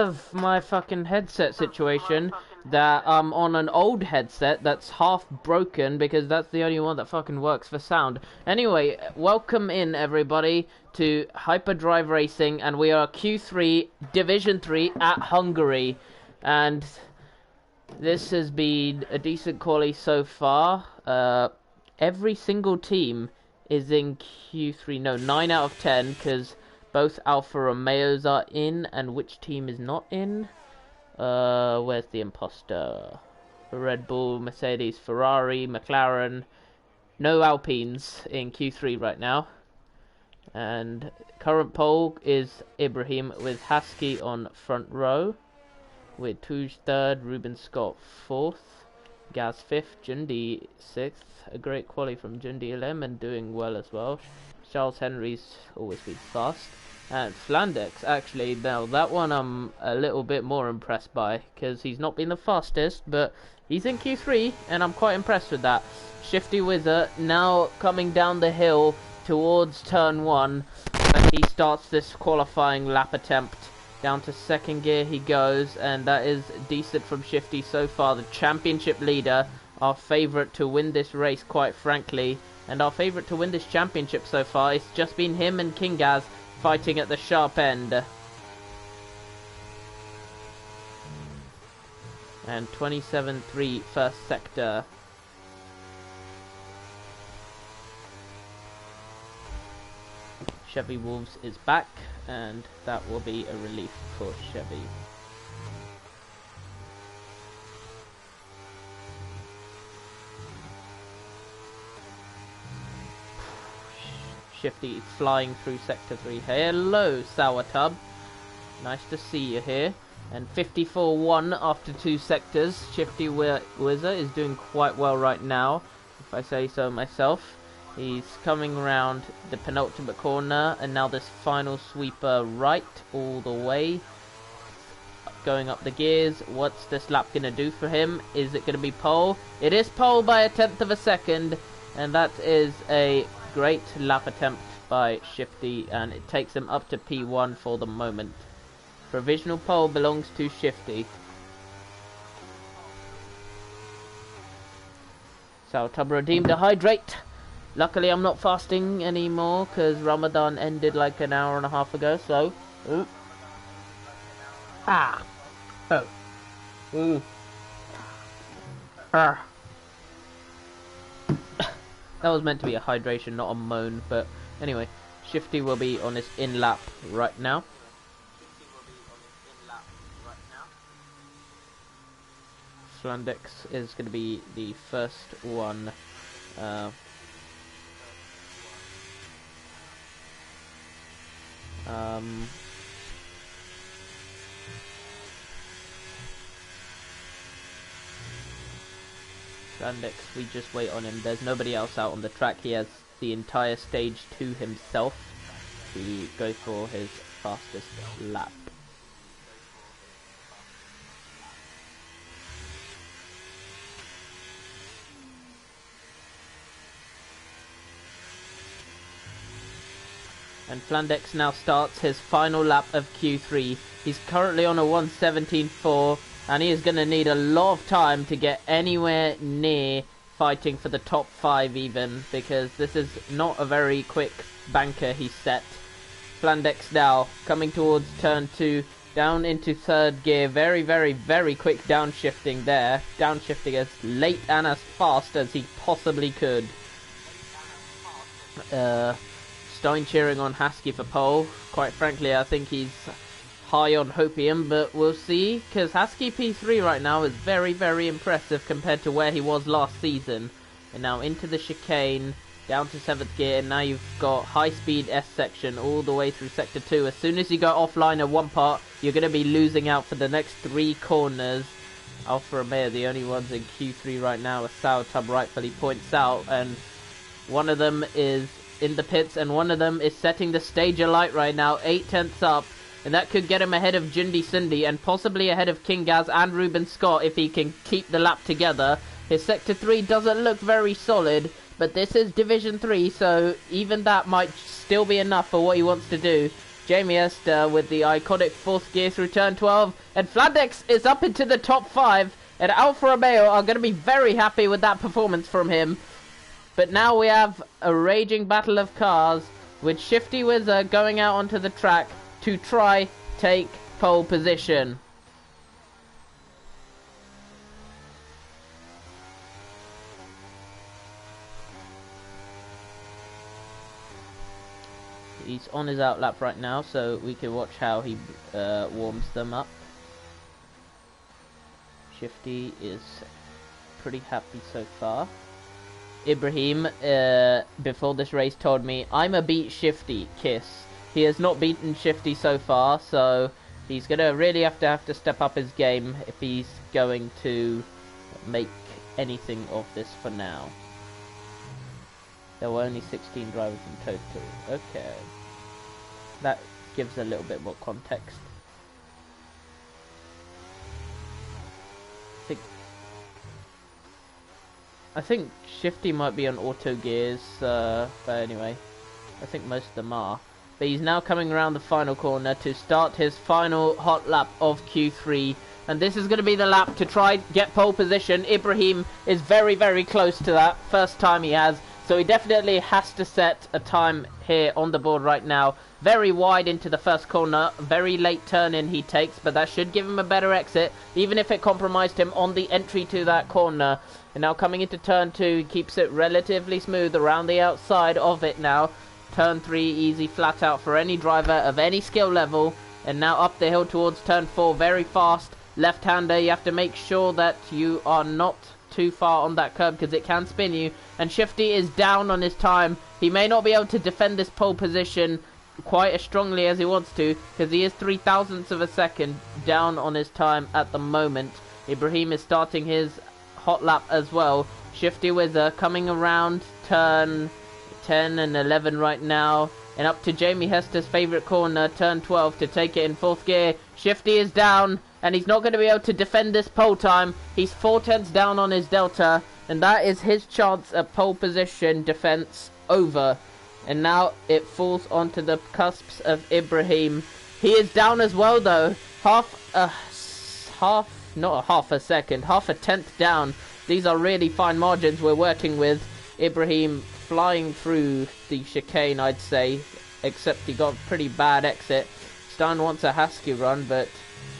Of my fucking headset situation that I'm on an old headset that's half broken because that's the only one that fucking works for sound. Anyway, welcome in everybody to Hyperdrive Racing, and we are Q3 Division 3 at Hungary, and this has been a decent quali so far. Every single team is in Q3. No, 9 out of 10 because both Alfa Romeos are in, and which team is not in? Where's the imposter? Red Bull, Mercedes, Ferrari, McLaren. No Alpines in Q3 right now. And current pole is Ibrahim with Husky on front row, with Touge third, Ruben Scott fourth, Gaz fifth, Jundi sixth. A great quali from Jundi Lem doing well as well. Charles Henry's always been fast. And Flandex, actually, now that one I'm a little bit more impressed by, because he's not been the fastest, but he's in Q3, and I'm quite impressed with that. Shifty Wizard now coming down the hill towards turn 1, and he starts this qualifying lap attempt. Down to second gear he goes, and that is decent from Shifty so far. The championship leader, our favourite to win this race, quite frankly, and our favourite to win this championship so far. It's just been him and Kingaz fighting at the sharp end. And 27-3 first sector. Chevy Wolves is back, and that will be a relief for Chevy. Shifty flying through Sector 3. Hello, Sour Tub. Nice to see you here. And 54-1 after 2 sectors. Shifty Wizard is doing quite well right now, if I say so myself. He's coming around the penultimate corner, and now this final sweeper right all the way. Going up the gears. What's this lap going to do for him? Is it going to be pole? It is pole by a tenth of a second, and that is a great lap attempt by Shifty, and it takes him up to P1 for the moment. Provisional pole belongs to Shifty. So Tub redeemed a hydrate. Luckily I'm not fasting anymore because Ramadan ended like an hour and a half ago, so... Ooh. Ah! Oh. Ooh. Ah. That was meant to be a hydration, not a moan, but anyway, Shifty will be on his in-lap right now. Flandex is going to be the first one. Flandex, we just wait on him. There's nobody else out on the track. He has the entire stage to himself to go for his fastest lap. And Flandex now starts his final lap of Q3. He's currently on a 1:17.4, and he is going to need a lot of time to get anywhere near fighting for the top 5 even, because this is not a very quick banker he set. Flandex now coming towards turn 2, down into third gear. Very, very, very quick downshifting there. Downshifting as late and as fast as he possibly could. Stein cheering on Husky for pole. Quite frankly, I think he's high on hopium, but we'll see, because Husky P3 right now is very, very impressive compared to where he was last season. And now into the chicane, down to 7th gear, and now you've got high-speed S section all the way through Sector 2. As soon as you go offline at one part, you're going to be losing out for the next 3 corners. Alfa Romeo, the only ones in Q3 right now, as Sour Tub rightfully points out, and one of them is in the pits, and one of them is setting the stage alight right now, 8/10 up, and that could get him ahead of Jindy Cindy, and possibly ahead of King Gaz and Ruben Scott if he can keep the lap together. His Sector 3 doesn't look very solid, but this is Division 3, so even that might still be enough for what he wants to do. Jamie Esther with the iconic fourth gear through turn 12. And Flandex is up into the top 5. And Alfa Romeo are going to be very happy with that performance from him. But now we have a raging battle of cars with Shifty Wizard going out onto the track to try take pole position. He's on his outlap right now, so we can watch how he warms them up. Shifty is pretty happy so far. Ibrahim, before this race, told me, "I'm a beat Shifty, kiss." He has not beaten Shifty so far, so he's gonna really have to step up his game if he's going to make anything of this for now. There were only 16 drivers in total. Okay. That gives a little bit more context. I think Shifty might be on auto gears, but anyway, I think most of them are. But he's now coming around the final corner to start his final hot lap of Q3. And this is going to be the lap to try get pole position. Ibrahim is very, very close to that. First time he has. So he definitely has to set a time here on the board right now. Very wide into the first corner. Very late turn in he takes. But that should give him a better exit. Even if it compromised him on the entry to that corner. And now coming into turn 2. He keeps it relatively smooth around the outside of it now. Turn 3 easy flat out for any driver of any skill level. And now up the hill towards turn 4. Very fast. Left-hander. You have to make sure that you are not too far on that curb because it can spin you. And Shifty is down on his time. He may not be able to defend this pole position quite as strongly as he wants to because he is 0.003 of a second down on his time at the moment. Ibrahim is starting his hot lap as well. Shifty Wizard coming around turn 10 and 11 right now. And up to Jamie Hester's favourite corner, turn 12, to take it in fourth gear. Shifty is down, and he's not going to be able to defend this pole time. He's 0.4 down on his delta, and that is his chance at pole position defence over. And now it falls onto the cusps of Ibrahim. He is down as well, though. Half a tenth down. These are really fine margins we're working with. Ibrahim flying through the chicane, I'd say, except he got a pretty bad exit. Stein wants a Husky run, but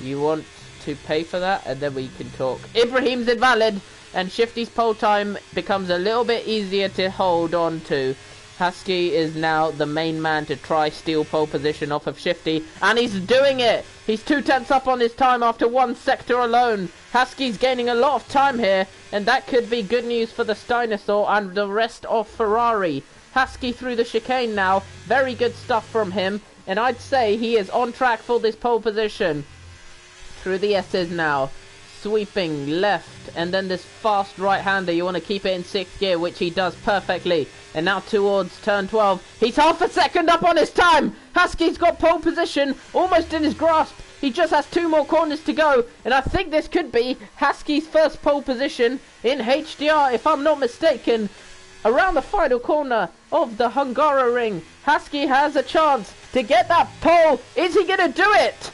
you want to pay for that, and then we can talk. Ibrahim's invalid, and Shifty's pole time becomes a little bit easier to hold on to. Husky is now the main man to try steal pole position off of Shifty, and he's doing it! He's 0.2 up on his time after one sector alone. Husky's gaining a lot of time here, and that could be good news for the Steinosaur and the rest of Ferrari. Husky through the chicane now. Very good stuff from him, and I'd say he is on track for this pole position. Through the S's now. Sweeping left, and then this fast right-hander. You want to keep it in 6th gear, which he does perfectly. And now towards turn 12. He's half a second up on his time. Husky's got pole position almost in his grasp. He just has 2 more corners to go. And I think this could be Husky's first pole position in HDR, if I'm not mistaken. Around the final corner of the Hungaroring, Husky has a chance to get that pole. Is he going to do it?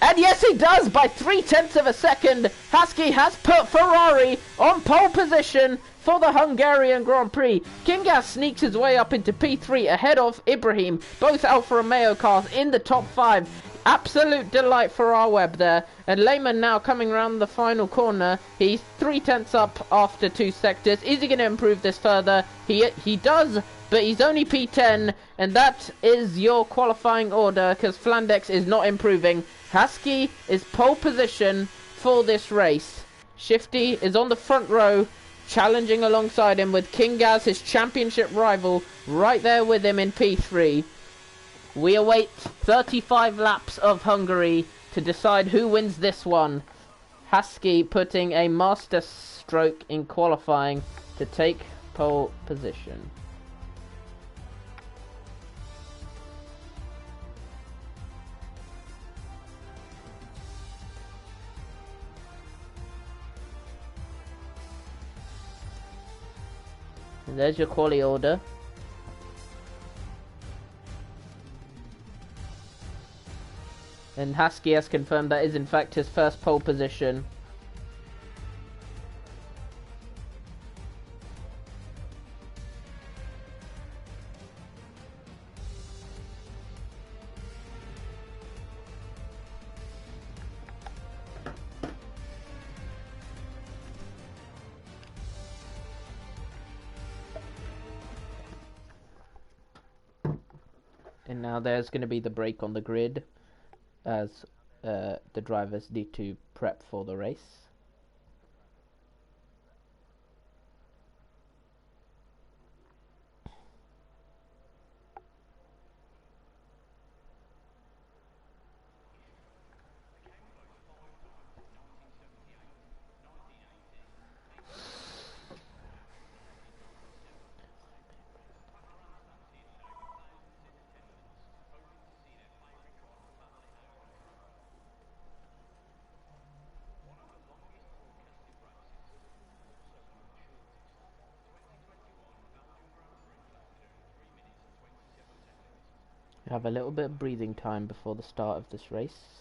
And yes, he does, by 0.3 of a second. Husky has put Ferrari on pole position for the Hungarian Grand Prix. Kingas sneaks his way up into P3 ahead of Ibrahim. Both Alfa Romeo cars in the top 5. Absolute delight for our web there. And Lehman now coming around the final corner. He's 0.3 up after 2 sectors. Is he going to improve this further? He does, but he's only P10. And that is your qualifying order, because Flandex is not improving. Husky is pole position for this race. Shifty is on the front row, challenging alongside him with Kingaz, his championship rival, right there with him in P3. We await 35 laps of Hungary to decide who wins this one. Husky putting a master stroke in qualifying to take pole position. And there's your quali order. And Husky has confirmed that is in fact his first pole position. And now there's going to be the break on the grid as the drivers need to prep for the race. We have a little bit of breathing time before the start of this race.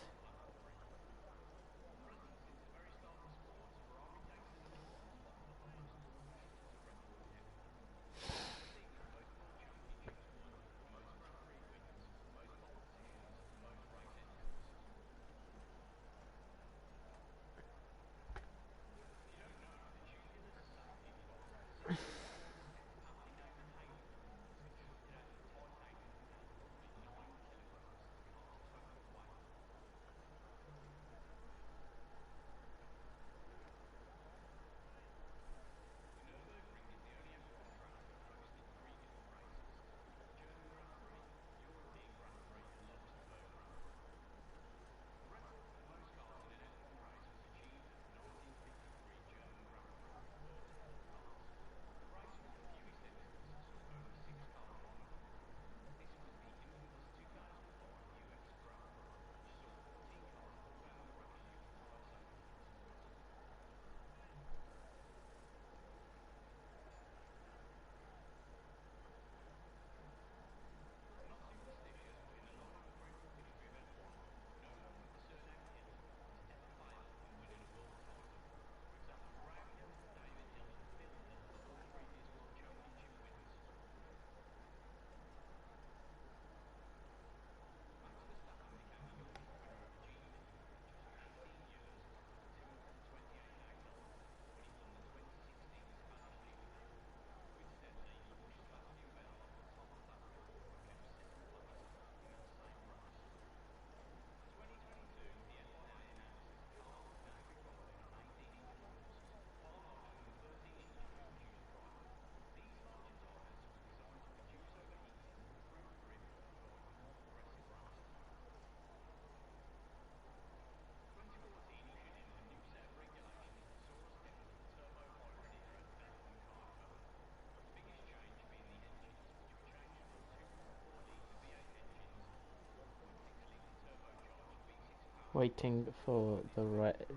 Waiting for the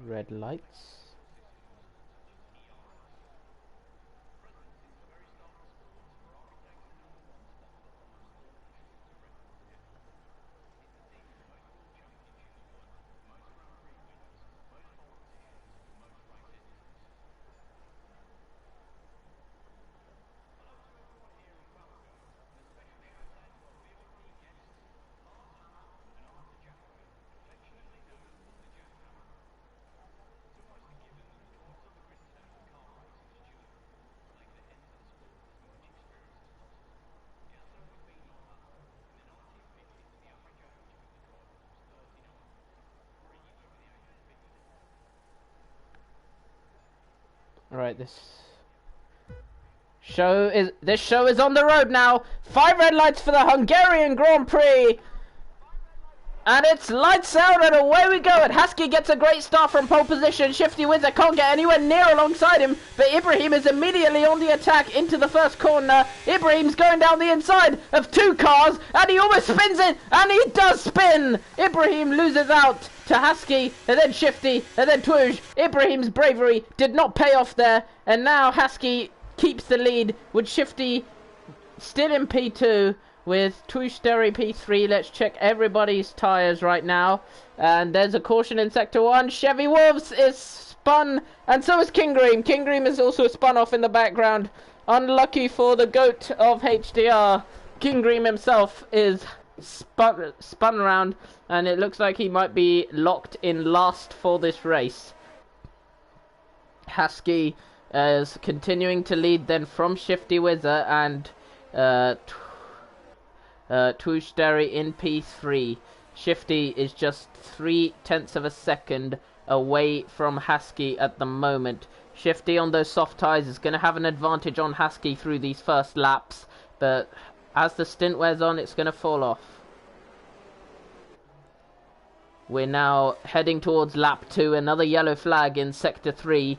red lights. Alright, this show is on the road now. 5 red lights for the Hungarian Grand Prix. And it's lights out and away we go. And Husky gets a great start from pole position. Shifty Wizard can't get anywhere near alongside him. But Ibrahim is immediately on the attack into the first corner. Ibrahim's going down the inside of 2 cars. And he almost spins it. And he does spin. Ibrahim loses out to Husky. And then Shifty. And then Twoosh. Ibrahim's bravery did not pay off there. And now Husky keeps the lead with Shifty still in P2. with Tushterry P3. Let's check everybody's tyres right now. And there's a caution in Sector 1. Chevy Wolves is spun, and so is Kingreen. Kingreen is also spun off in the background. Unlucky for the GOAT of HDR. Kingreen himself is spun around, and it looks like he might be locked in last for this race. Husky is continuing to lead then from Shifty Wizard and Tushterry in P3. Shifty is just 0.3 of a second away from Husky at the moment. Shifty on those soft tyres is going to have an advantage on Husky through these first laps, but as the stint wears on, it's going to fall off. We're now heading towards lap 2, another yellow flag in Sector 3.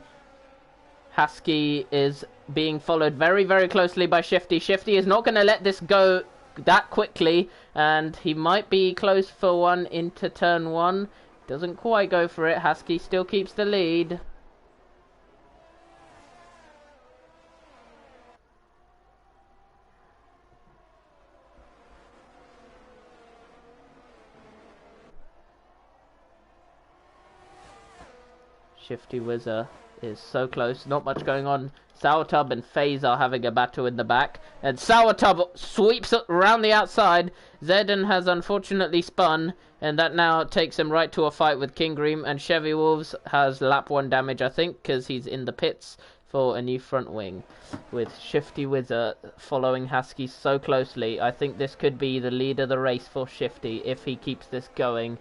Husky is being followed very, very closely by Shifty. Shifty is not going to let this go that quickly, and he might be close for one into turn 1. Doesn't quite go for it. Husky still keeps the lead. Shifty Wizard is so close, not much going on. Sourtub and FaZe are having a battle in the back, and Sourtub sweeps around the outside. Zedden has unfortunately spun, and that now takes him right to a fight with Kingreen, and Chevy Wolves has lap 1 damage, I think, because he's in the pits for a new front wing. With Shifty Wizard following Husky so closely, I think this could be the lead of the race for Shifty if he keeps this going.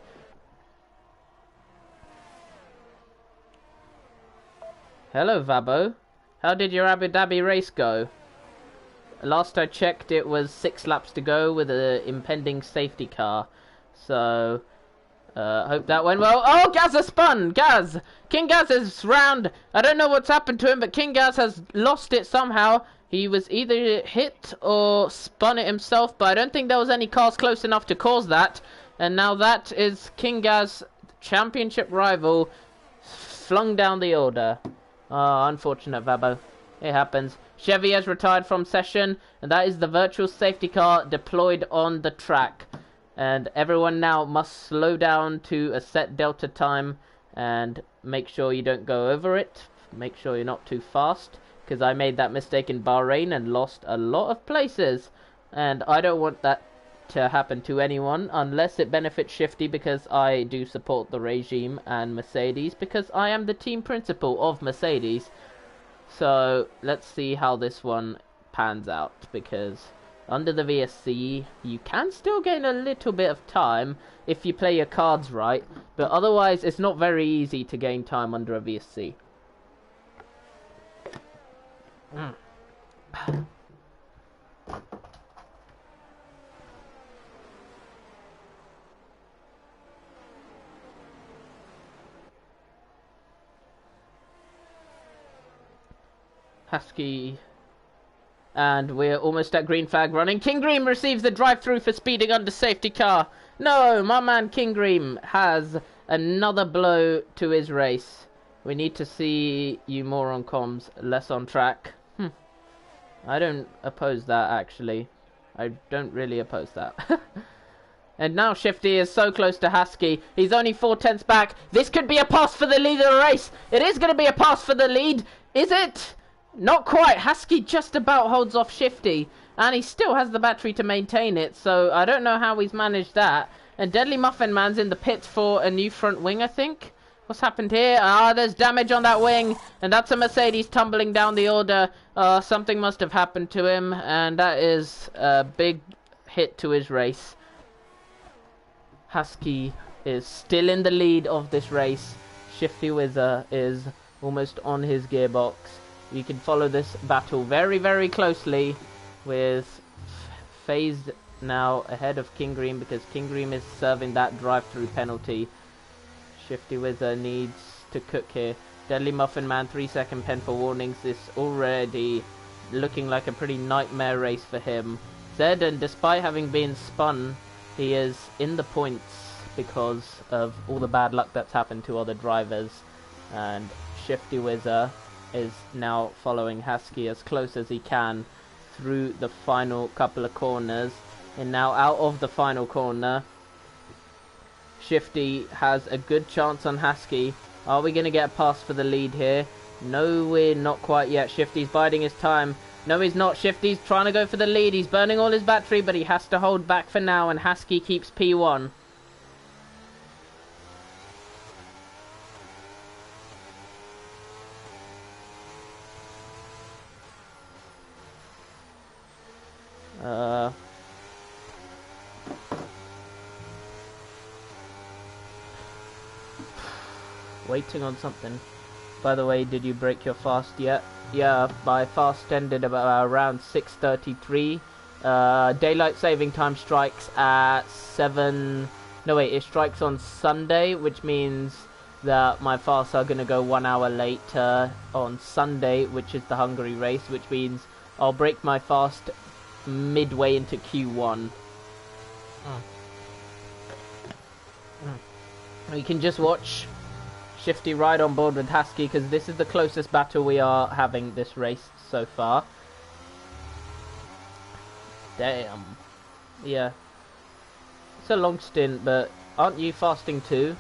Hello, Vabo. How did your Abu Dhabi race go? Last I checked, it was 6 laps to go with an impending safety car. So, hope that went well. Oh, Gaz has spun! Gaz! King Gaz is round. I don't know what's happened to him, but King Gaz has lost it somehow. He was either hit or spun it himself, but I don't think there was any cars close enough to cause that. And now that is King Gaz, championship rival, flung down the order. Oh, unfortunate, Vabo. It happens. Chevy has retired from session, and that is the virtual safety car deployed on the track. And everyone now must slow down to a set delta time and make sure you don't go over it. Make sure you're not too fast, because I made that mistake in Bahrain and lost a lot of places. And I don't want that to happen to anyone unless it benefits Shifty, because I do support the regime, and Mercedes because I am the team principal of Mercedes. So let's see how this one pans out, because under the VSC you can still gain a little bit of time if you play your cards right, but otherwise it's not very easy to gain time under a VSC. Husky, and we're almost at green flag running. Kingreen receives the drive-through for speeding under safety car. No, my man Kingreen has another blow to his race. We need to see you more on comms, less on track. I don't oppose that, actually. I don't really oppose that. And now Shifty is so close to Husky. He's only 0.4 back. This could be a pass for the lead of the race. It is going to be a pass for the lead. Is it? Not quite. Husky just about holds off Shifty, and he still has the battery to maintain it, so I don't know how he's managed that. And Deadly Muffin Man's in the pits for a new front wing, I think. What's happened here? Ah, there's damage on that wing, and that's a Mercedes tumbling down the order. Something must have happened to him, and that is a big hit to his race. Husky is still in the lead of this race. Shifty Wizard is almost on his gearbox. You can follow this battle very, very closely, with FaZe now ahead of Kingreen, because Kingreen is serving that drive-through penalty. Shifty Wizard needs to cook here. Deadly Muffin Man, 3-second pen for warnings. This already looking like a pretty nightmare race for him. Zed, and despite having been spun, he is in the points because of all the bad luck that's happened to other drivers. And Shifty Wizard is now following Husky as close as he can through the final couple of corners. And now out of the final corner. Shifty has a good chance on Husky. Are we going to get a pass for the lead here? No, we're not quite yet. Shifty's biding his time. No, he's not. Shifty's trying to go for the lead. He's burning all his battery, but he has to hold back for now, and Husky keeps P1. Waiting on something. By the way, did you break your fast yet? Yeah, my fast ended about around 6:33. Daylight saving time strikes at 7... No, wait, it strikes on Sunday, which means that my fasts are going to go 1 hour later on Sunday, which is the Hungary race, which means I'll break my fast midway into Q1. We can just watch Shifty ride on board with Husky, because this is the closest battle we are having this race so far. Damn. Yeah. It's a long stint, but aren't you fasting too?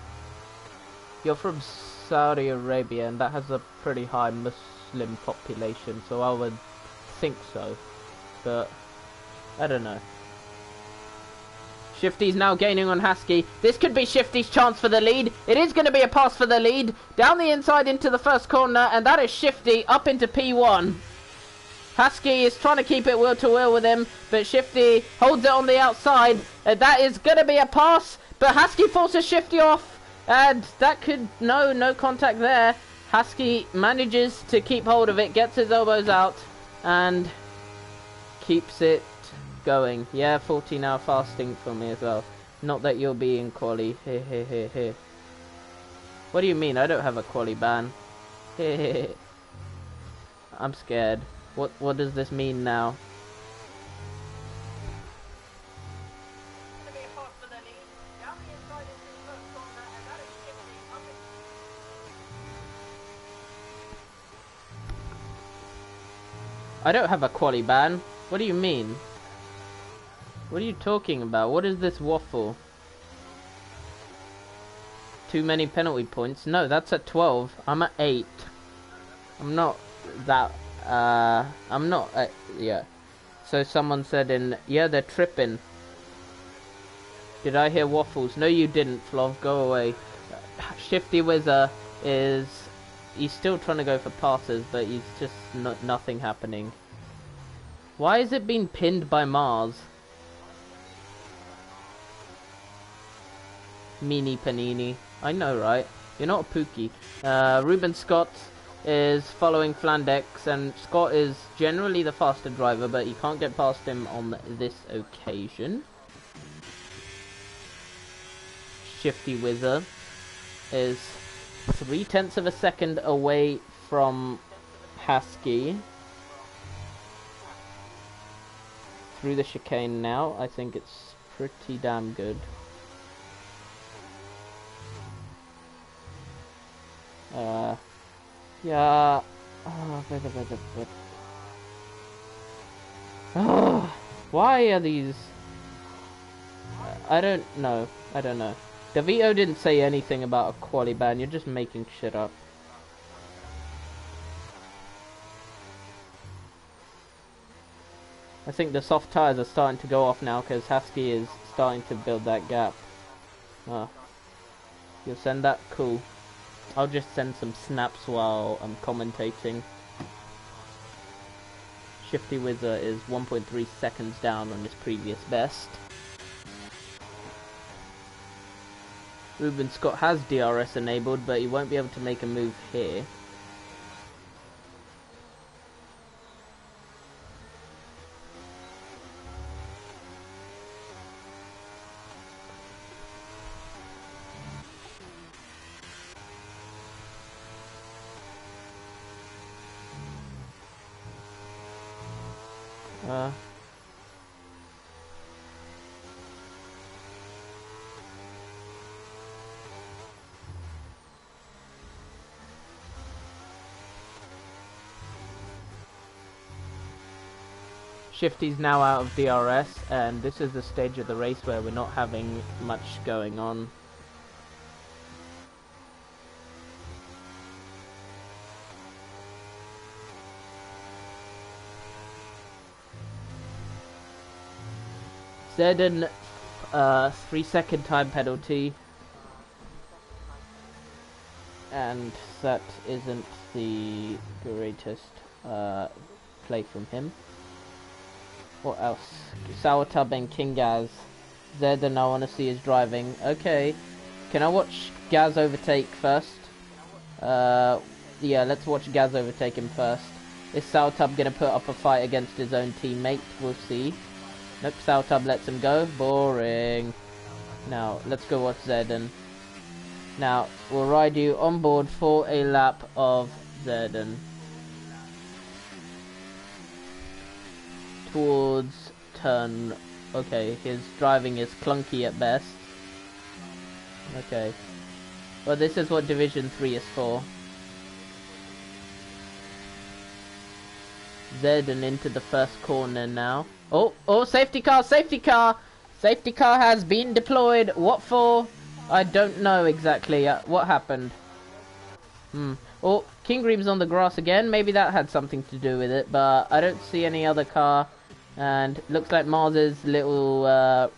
You're from Saudi Arabia, and that has a pretty high Muslim population, so I would think so. But I don't know. Shifty's now gaining on Husky. This could be Shifty's chance for the lead. It is going to be a pass for the lead. Down the inside into the first corner, and that is Shifty up into P1. Husky is trying to keep it wheel to wheel with him, but Shifty holds it on the outside. That is going to be a pass, but Husky forces Shifty off, and that could... No contact there. Husky manages to keep hold of it, gets his elbows out, and keeps it going. Yeah, 14-hour fasting for me as well. Not that you'll be in quali. Here. What do you mean? I don't have a quali ban. I'm scared. What does this mean now? I don't have a quali ban. What do you mean? What are you talking about? What is this waffle? Too many penalty points? No, that's at 12. I'm at 8. I'm not that... I'm not... yeah. So someone said in... Yeah, they're tripping. Did I hear waffles? No, you didn't, Flov. Go away. Shifty Wizard is... He's still trying to go for passes, but he's just nothing happening. Why is it being pinned by Mars? Meanie Panini. I know, right? You're not a Pookie. Ruben Scott is following Flandex, and Scott is generally the faster driver, but you can't get past him on this occasion. Shifty Wizard is 0.3 of a second away from Husky. Through the chicane now. I think it's pretty damn good. Yeah. Why are these... I don't know. DeVito didn't say anything about a quali ban. You're just making shit up. I think the soft tires are starting to go off now because Husky is starting to build that gap. You'll send that? Cool. I'll just send some snaps while I'm commentating. Shifty Wizard is 1.3 seconds down on his previous best. Ruben Scott has DRS enabled, but he won't be able to make a move here. Shifty's now out of DRS, and this is the stage of the race where we're not having much going on. Zedden, 3-second time penalty, and that isn't the greatest play from him. What else? Sourtub and King Gaz. Zedden, I want to see his driving. Okay, can I watch Gaz overtake first? Yeah, let's watch Gaz overtake him first. Is Sourtub gonna put up a fight against his own teammate? We'll see. Nope, Sourtub lets him go. Boring. Now, let's go watch Zedden. Now, we'll ride you on board for a lap of Zedden. Towards turn. Okay, his driving is clunky at best. Okay. Well, this is what Division 3 is for. Zedden into the first corner now. Oh, safety car, safety car! Safety car has been deployed. What for? I don't know exactly what happened. Oh, King Ream's on the grass again. Maybe that had something to do with it, but I don't see any other car. And looks like Mars's little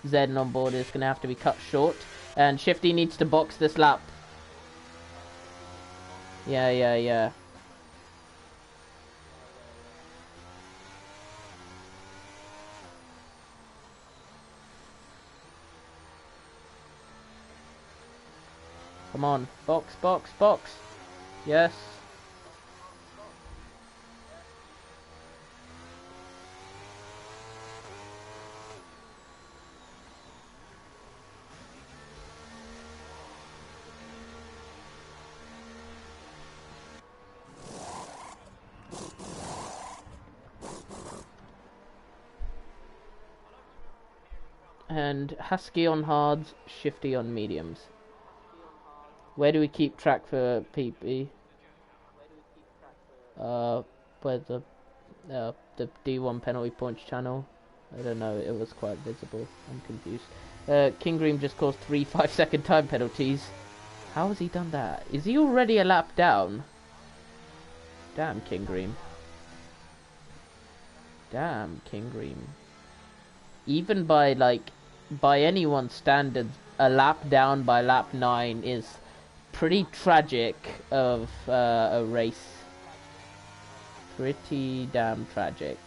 Zedden on board is going to have to be cut short. And Shifty needs to box this lap. Yeah. Come on, box. Yes. And Husky on hards, Shifty on mediums. Where do we keep track for PP? Where's the D1 penalty points channel? I don't know, it was quite visible. I'm confused. King Ream just caused 3 5-second time penalties. How has he done that? Is he already a lap down? Damn, King Ream. Damn, King Ream. Even by anyone's standards, a lap down by lap 9 is pretty tragic of a race. Pretty damn tragic.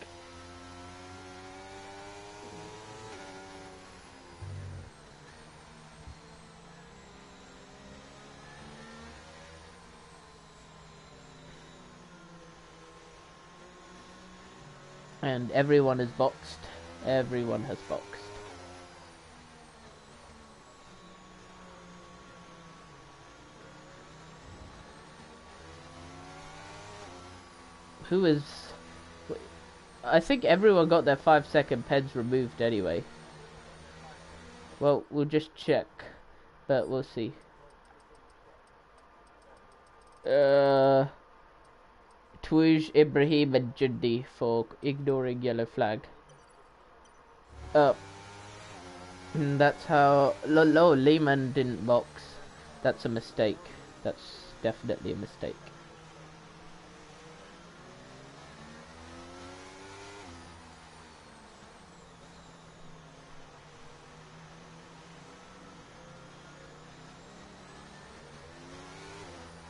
And everyone is boxed. Everyone has boxed. Who is... I think everyone got their 5-second peds removed anyway. Well, we'll just check. But we'll see. Tuj, Ibrahim and Jundi for ignoring yellow flag. That's how... No, Lehman didn't box. That's a mistake. That's definitely a mistake.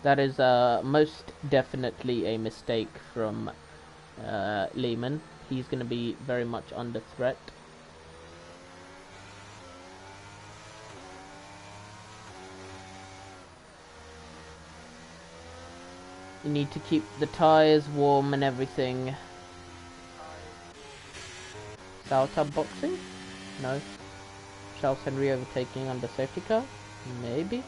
That is most definitely a mistake from Lehman. He's going to be very much under threat. You need to keep the tyres warm and everything. Sourtub boxing? No. Charles Henry overtaking under safety car? Maybe.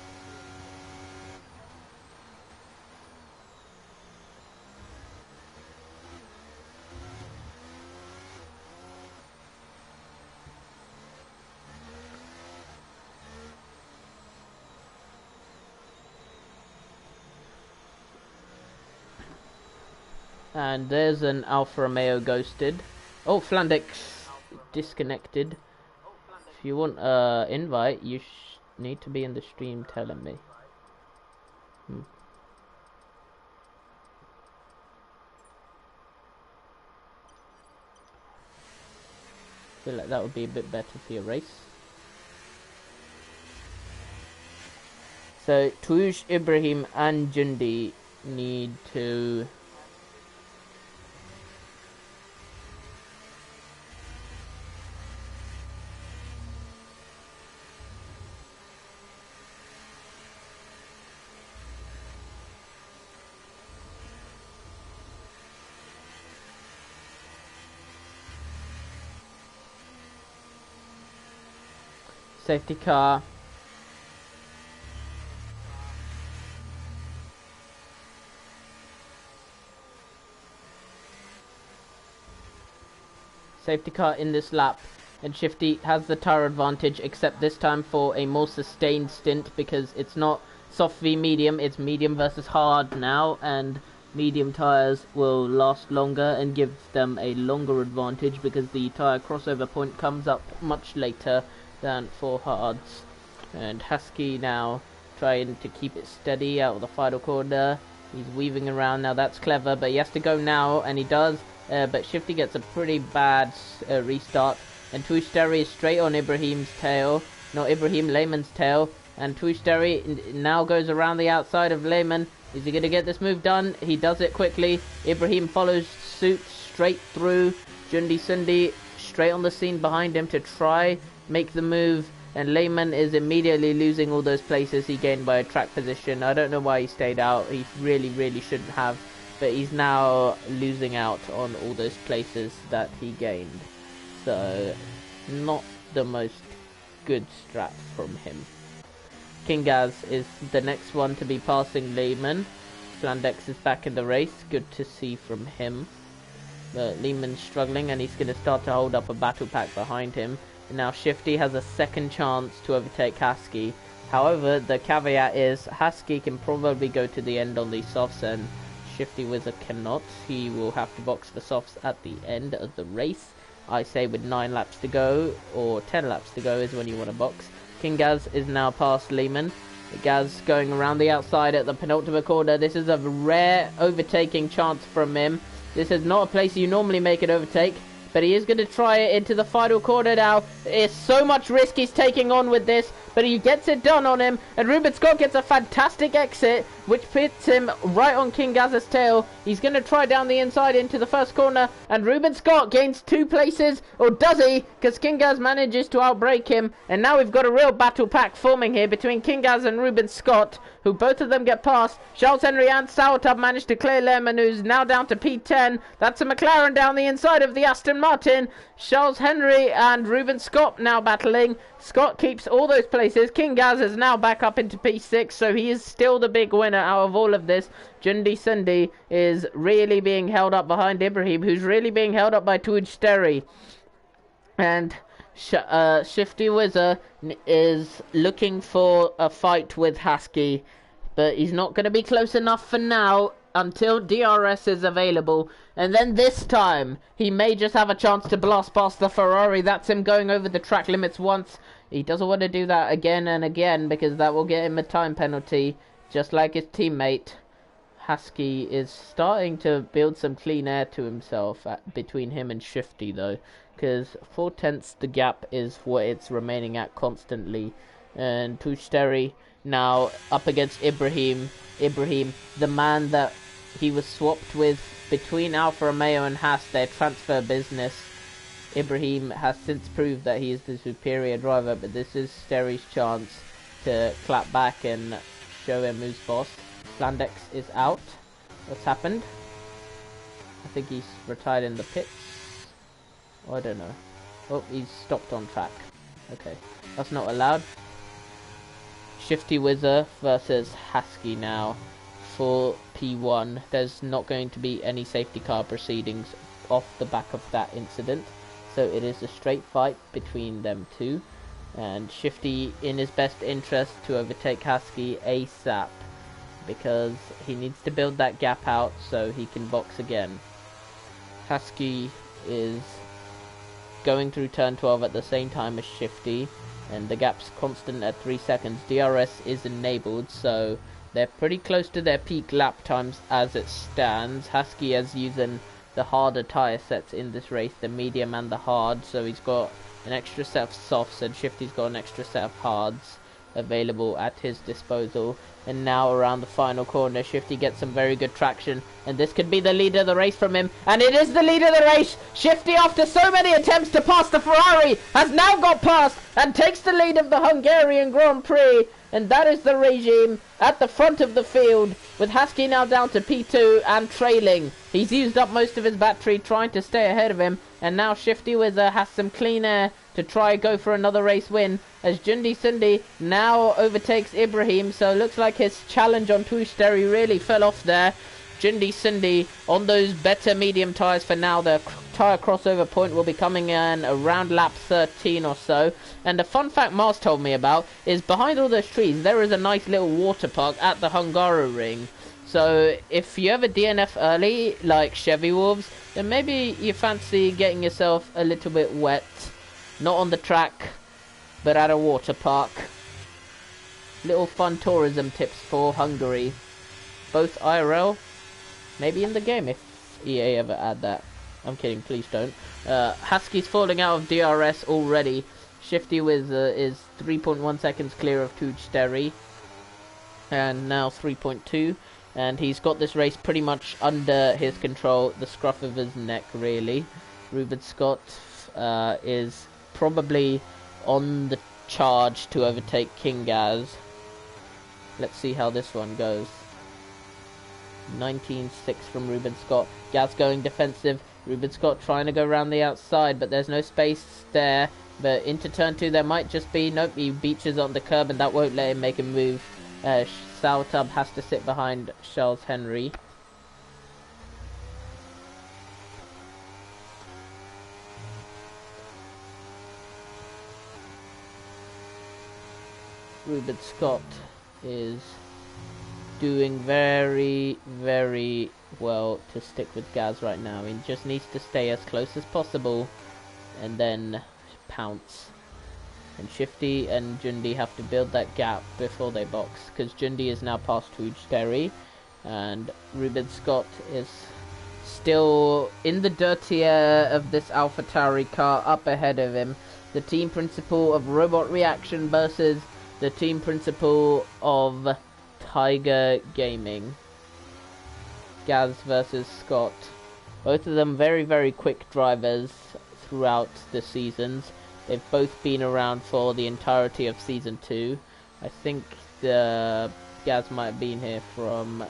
And there's an Alfa Romeo ghosted. Oh, Flandex disconnected. If you want invite, you need to be in the stream telling me. Feel like that would be a bit better for your race. So Tuj, Ibrahim and Jundi need to safety car. Safety car in this lap, and Shifty has the tire advantage, except this time for a more sustained stint, because it's not soft v medium, it's medium versus hard now, and medium tires will last longer and give them a longer advantage because the tire crossover point comes up much later than for hards. And Husky now trying to keep it steady out of the final corner. He's weaving around now, that's clever, but he has to go now, and he does. But Shifty gets a pretty bad restart, and Tuishteri is straight on Ibrahim's tail, not Ibrahim, Lehman's tail, and Tuishteri now goes around the outside of Lehman. Is he going to get this move done? He does it quickly. Ibrahim follows suit straight through. Jundi Sundi straight on the scene behind him to try make the move, and Lehman is immediately losing all those places he gained by a track position. I don't know why he stayed out. He really shouldn't have. But he's now losing out on all those places that he gained. So, not the most good strat from him. Kingaz is the next one to be passing Lehman. Flandex is back in the race. Good to see from him. But Lehman's struggling, and he's going to start to hold up a battle pack behind him. And now Shifty has a second chance to overtake Husky. However, the caveat is Husky can probably go to the end on the softs, and Shifty Wizard cannot. He will have to box the softs at the end of the race. I say with 9 laps to go, or 10 laps to go is when you want to box. King Gaz is now past Lehman. Gaz going around the outside at the penultimate corner. This is a rare overtaking chance from him. This is not a place you normally make an overtake, but he is going to try it into the final corner now. It's so much risk he's taking on with this, but he gets it done on him, and Ruben Scott gets a fantastic exit, which puts him right on King Gaz's tail. He's going to try down the inside into the first corner, and Ruben Scott gains 2 places, or does he? Because King Gaz manages to outbrake him, and now we've got a real battle pack forming here between King Gaz and Ruben Scott, who both of them get past. Charles Henry and Sauertab managed to clear Lehman, who's now down to P10. That's a McLaren down the inside of the Aston Martin. Charles Henry and Ruben Scott now battling. Scott keeps all those places. King Gaz is now back up into P6, so he is still the big winner out of all of this. Jundi Sundi is really being held up behind Ibrahim, who's really being held up by Tuij And Shifty Wizard is looking for a fight with Husky, but he's not going to be close enough for now until DRS is available, and then this time he may just have a chance to blast past the Ferrari. That's him going over the track limits once. He doesn't want to do that again and again, because that will get him a time penalty, just like his teammate. Husky is starting to build some clean air to himself between him and Shifty, though, because 4/10 the gap is what it's remaining at constantly. And Tushteri now up against Ibrahim, the man that he was swapped with between Alfa Romeo and Haas, their transfer business. Ibrahim has since proved that he is the superior driver, but this is Steri's chance to clap back and show him who's boss. Flandex is out. What's happened? I think he's retired in the pits. Oh, I don't know. Oh, he's stopped on track. Okay, that's not allowed. Shifty Wizard versus Husky now for P1. There's not going to be any safety car proceedings off the back of that incident, so it is a straight fight between them two, and Shifty in his best interest to overtake Husky ASAP, because he needs to build that gap out so he can box again. Husky is going through turn 12 at the same time as Shifty, and the gap's constant at 3 seconds. DRS is enabled, so they're pretty close to their peak lap times as it stands. Husky is using the harder tyre sets in this race, the medium and the hard, so he's got an extra set of softs, and Shifty's got an extra set of hards available at his disposal. And now around the final corner, Shifty gets some very good traction, and this could be the leader of the race from him, and it is the leader of the race. Shifty, after so many attempts to pass the Ferrari, has now got past and takes the lead of the Hungarian Grand Prix, and that is the regime at the front of the field, with Husky now down to P2 and trailing. He's used up most of his battery trying to stay ahead of him, and now Shifty Wizard has some clean air to try go for another race win, as Jundi Sundi now overtakes Ibrahim. So it looks like his challenge on Tushterry really fell off there. Jundi Sundi on those better medium tyres for now. The tyre crossover point will be coming in around lap 13 or so. And a fun fact Mars told me about is behind all those trees there is a nice little water park at the Hungaroring. So if you ever DNF early like Chevy Wolves, then maybe you fancy getting yourself a little bit wet. Not on the track, but at a water park. Little fun tourism tips for Hungary. Both IRL, maybe in the game if EA ever add that. I'm kidding, please don't. Husky's falling out of DRS already. Shifty with is 3.1 seconds clear of Tuchterry. And now 3.2. And he's got this race pretty much under his control. The scruff of his neck, really. Ruben Scott is probably on the charge to overtake King Gaz. Let's see how this one goes. 19.6 from Ruben Scott. Gaz going defensive. Ruben Scott trying to go around the outside, but there's no space there. But into turn 2 there might just be. Nope, he beaches on the curb and that won't let him make a move. Saltub has to sit behind Charles Henry. Ruben Scott is doing very, very well to stick with Gaz right now. He just needs to stay as close as possible and then pounce. And Shifty and Jundi have to build that gap before they box, because Jundi is now past Tuchterry and Ruben Scott is still in the dirtier of this AlphaTauri car up ahead of him. The team principal of Robot Reaction versus the team principal of Tiger Gaming. Gaz versus Scott. Both of them very, very quick drivers throughout the seasons. They've both been around for the entirety of Season 2. I think the Gaz might have been here from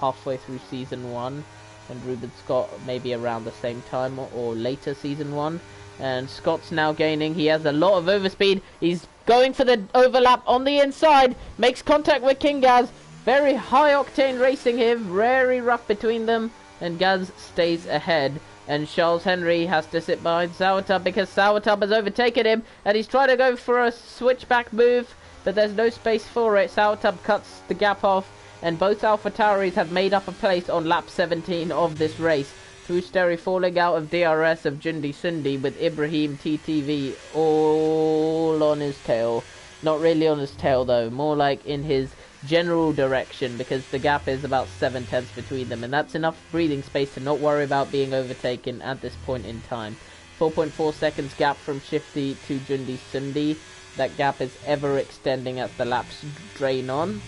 halfway through Season 1, and Ruben Scott maybe around the same time or later Season 1. And Scott's now gaining. He has a lot of overspeed. He's going for the overlap on the inside. Makes contact with King Gaz. Very high octane racing here. Very rough between them. And Gaz stays ahead. And Charles Henry has to sit behind Sauertub because Sauertub has overtaken him. And he's trying to go for a switchback move, but there's no space for it. Sauertub cuts the gap off. And both AlphaTauris have made up a place on lap 17 of this race. Tuchterry falling out of DRS of Jundi Sundi with Ibrahim TTV all on his tail. Not really on his tail though, more like in his general direction, because the gap is about 7/10 between them, and that's enough breathing space to not worry about being overtaken at this point in time. 4.4 seconds gap from Shifty to Jundi Sundi. That gap is ever extending as the laps drain on.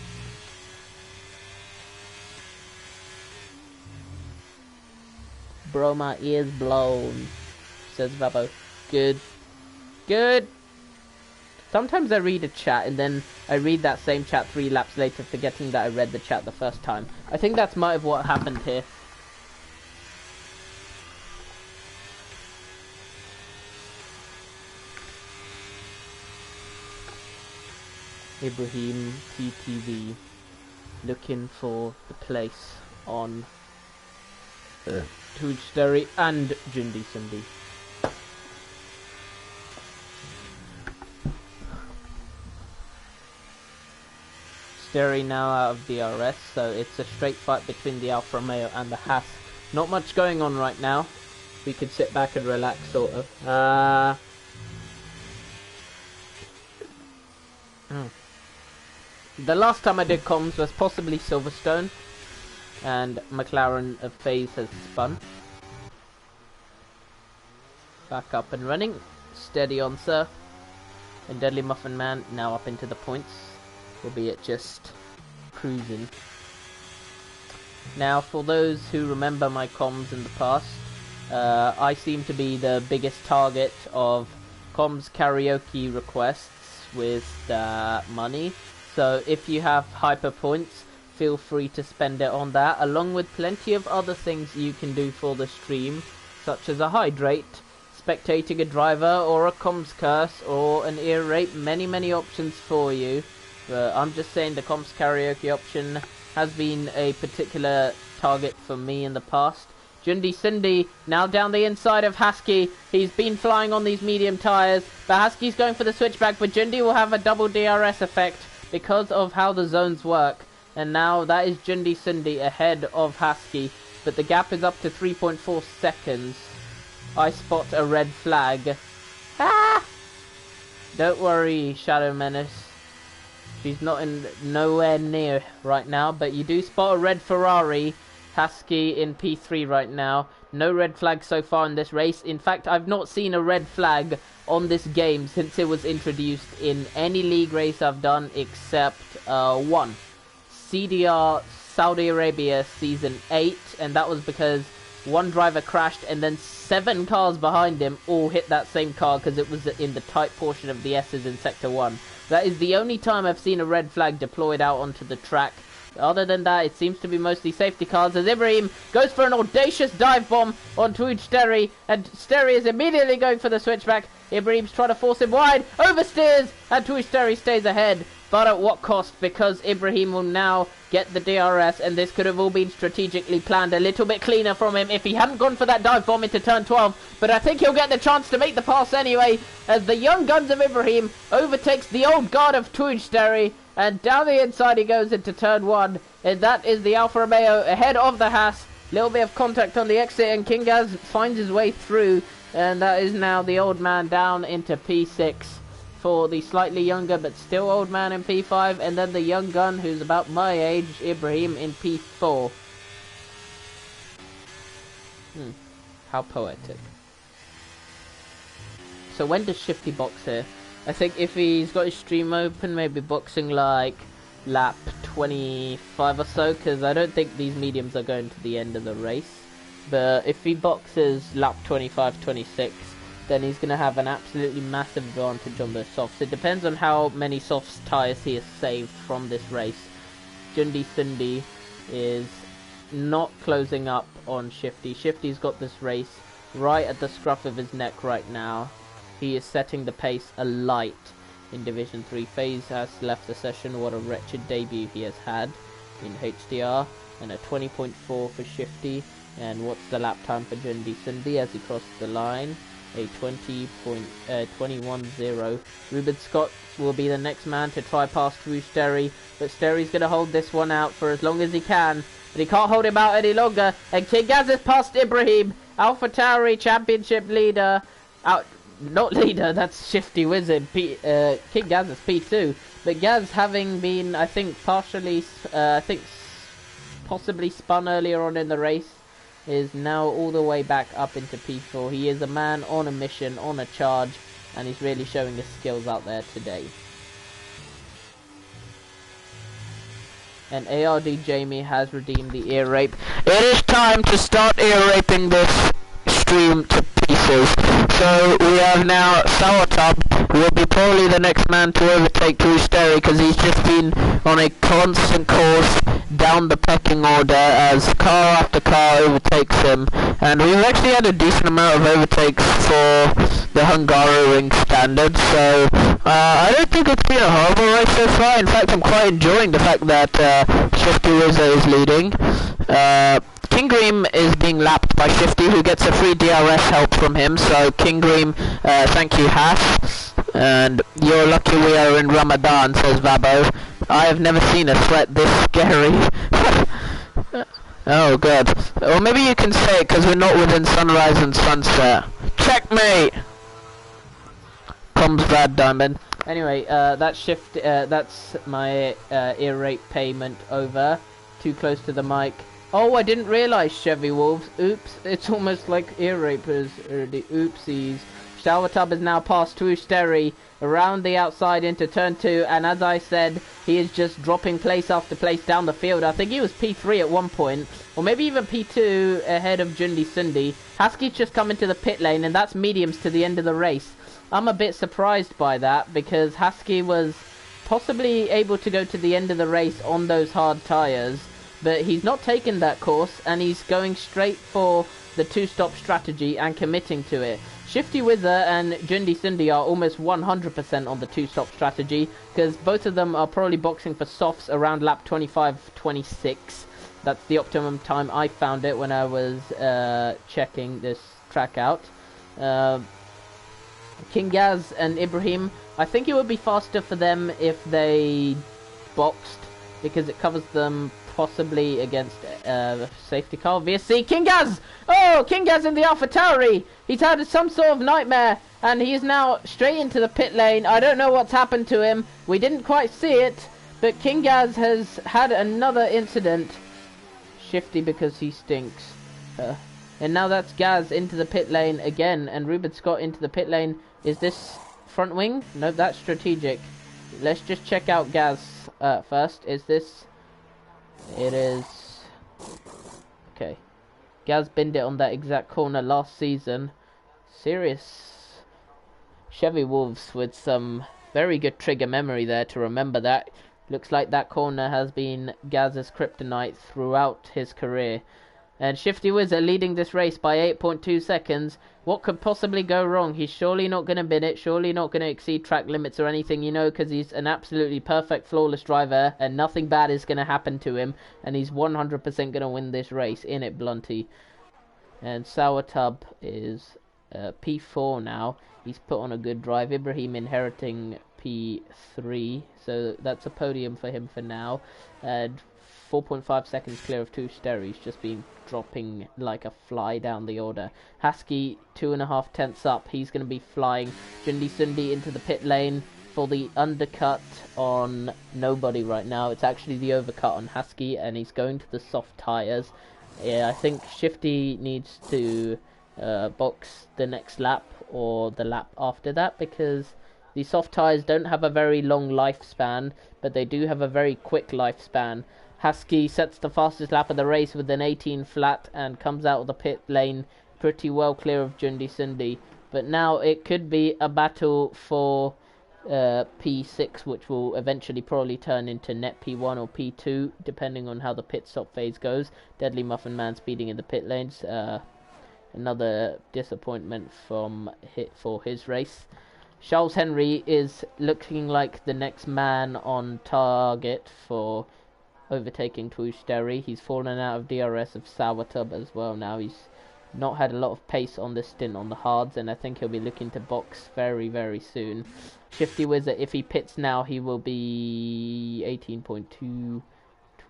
Bro, my ears blown, says Vabo. Good. Good. Sometimes I read a chat and then I read that same chat 3 laps later, forgetting that I read the chat the first time. I think that's might have what happened here. Ibrahim TTV looking for the place on Tuchterry and Jundi Sundi. Sterry now out of DRS, so it's a straight fight between the Alfa Romeo and the Haas. Not much going on right now. we could sit back and relax, sort of. The last time I did comms was possibly Silverstone, and McLaren of phase has spun. Back up and running. Steady on, sir. And Deadly Muffin Man now up into the points, albeit just cruising. Now, for those who remember my comms in the past, I seem to be the biggest target of comms karaoke requests with money. So if you have hyper points, feel free to spend it on that, along with plenty of other things you can do for the stream, such as a hydrate, spectating a driver, or a comms curse, or an ear rape. Many options for you. I'm just saying the comms karaoke option has been a particular target for me in the past. Jundi Cindy now down the inside of Husky. He's been flying on these medium tyres, but Husky's going for the switchback, but Jundi will have a double DRS effect because of how the zones work. And now that is Jundi Cindy ahead of Husky, but the gap is up to 3.4 seconds. I spot a red flag. Ah! Don't worry, Shadow Menace. She's not nowhere near right now, but you do spot a red Ferrari. Husky in P3 right now. No red flag so far in this race. In fact, I've not seen a red flag on this game since it was introduced in any league race I've done except one. CDR Saudi Arabia Season 8, and that was because one driver crashed and then 7 cars behind him all hit that same car because it was in the tight portion of the S's in Sector 1. That is the only time I've seen a red flag deployed out onto the track. Other than that, it seems to be mostly safety cars as Ibrahim goes for an audacious dive bomb onto Sterry, and Sterry is immediately going for the switchback. Ibrahim's trying to force him wide, oversteers, and Sterry stays ahead. But at what cost? Because Ibrahim will now get the DRS, and this could have all been strategically planned a little bit cleaner from him if he hadn't gone for that dive bomb into turn 12. But I think he'll get the chance to make the pass anyway, as the young guns of Ibrahim overtakes the old guard of Sterry, and down the inside he goes into turn 1. And that is the Alfa Romeo ahead of the Haas. Little bit of contact on the exit, and Kingaz finds his way through, and that is now the old man down into P6. For the slightly younger but still old man in P5, and then the young gun who's about my age, Ibrahim, in P4. How poetic. So when does Shifty box here? I think if he's got his stream open, maybe boxing like lap 25 or so, because I don't think these mediums are going to the end of the race. But if he boxes lap 25, 26, then he's going to have an absolutely massive advantage on those softs. It depends on how many softs tyres he has saved from this race. Jundi Cindy is not closing up on Shifty. Shifty's got this race right at the scruff of his neck right now. He is setting the pace alight in Division 3. FaZe has left the session. What a wretched debut he has had in HDR. And a 20.4 for Shifty. And what's the lap time for Jundi Cindy as he crosses the line? A 20.210. Ruben Scott will be the next man to try past Sterry, but Sterry's going to hold this one out for as long as he can, but he can't hold him out any longer. And Kingaz has passed Ibrahim, Alpha Tauri championship leader, not leader, that's Shifty Wizard. Kingaz is P2, but Gaz, having been, I think, possibly spun earlier on in the race, is now all the way back up into P4. He is a man on a mission, on a charge, and he's really showing his skills out there today. And ARD Jamie has redeemed the ear rape. It is time to start ear raping this stream to pieces. So we have now Sourtub, who will be probably the next man to overtake Sterry, because he's just been on a constant course down the pecking order as car after car overtakes him, and we've actually had a decent amount of overtakes for the Hungaroring standard, so I don't think it's been a horrible race so far. In fact, I'm quite enjoying the fact that Shifty Rizzo is leading. King Green is being lapped by Shifty, who gets a free DRS help from him, so King Green, thank you Haas, and you're lucky we are in Ramadan, says Vabo. I have never seen a sweat this scary. Oh god. Or maybe you can say it because we're not within sunrise and sunset. Checkmate! Comms bad, Diamond. Anyway, that's my ear rape payment over. Too close to the mic. Oh, I didn't realise, Chevy Wolves. Oops, it's almost like ear rapers. The oopsies. Shower Tub is now past Twoostery, around the outside into turn 2, and as I said, he is just dropping place after place down the field. I think he was P3 at one point, or maybe even P2 ahead of Jundi Cindy. Husky's just come into the pit lane, and that's mediums to the end of the race. I'm a bit surprised by that, because Husky was possibly able to go to the end of the race on those hard tyres, but he's not taken that course, and he's going straight for the two-stop strategy and committing to it. Shifty Wizard and Jundi Cindy are almost 100% on the two-stop strategy, because both of them are probably boxing for softs around lap 25-26. That's the optimum time I found it when I was checking this track out. King Gaz and Ibrahim, I think it would be faster for them if they boxed, because it covers them possibly against safety car. VSC, King Gaz! Oh, King Gaz in the AlphaTauri! He's had some sort of nightmare, and he is now straight into the pit lane. I don't know what's happened to him. We didn't quite see it, but King Gaz has had another incident. Shifty because he stinks. And now that's Gaz into the pit lane again, and Ruben Scott into the pit lane. Is this front wing? No, that's strategic. Let's just check out Gaz first. Is this... It is... Okay. Gaz binned it on that exact corner last season. Serious Chevy Wolves with some very good trigger memory there to remember that. Looks like that corner has been Gaz's kryptonite throughout his career. And Shifty Wizard leading this race by 8.2 seconds. What could possibly go wrong? He's surely not going to bin it, surely not going to exceed track limits or anything, you know, because he's an absolutely perfect, flawless driver, and nothing bad is going to happen to him, and he's 100% going to win this race, in it, Blunty. And Sour Tub is P4 now. He's put on a good drive. Ibrahim inheriting P3, so that's a podium for him for now. And 4.5 seconds clear of Twoostery. He's just been dropping like a fly down the order. Husky 2.5 tenths up. He's going to be flying. Jundi Cindy into the pit lane for the undercut on nobody right now. It's actually the overcut on Husky, and he's going to the soft tyres. Yeah, I think Shifty needs to box the next lap or the lap after that, because the soft tyres don't have a very long lifespan, but they do have a very quick lifespan. Husky sets the fastest lap of the race with an 18 flat and comes out of the pit lane pretty well clear of Jundi Cindy. But now it could be a battle for P6, which will eventually probably turn into net P1 or P2, depending on how the pit stop phase goes. Deadly Muffin Man speeding in the pit lanes. Another disappointment for his race. Charles Henry is looking like the next man on target for overtaking Twoostery. He's fallen out of DRS of Sour Tub as well now. He's not had a lot of pace on this stint on the hards, and I think he'll be looking to box very, very soon. Shifty Wizard, if he pits now, he will be 18.2,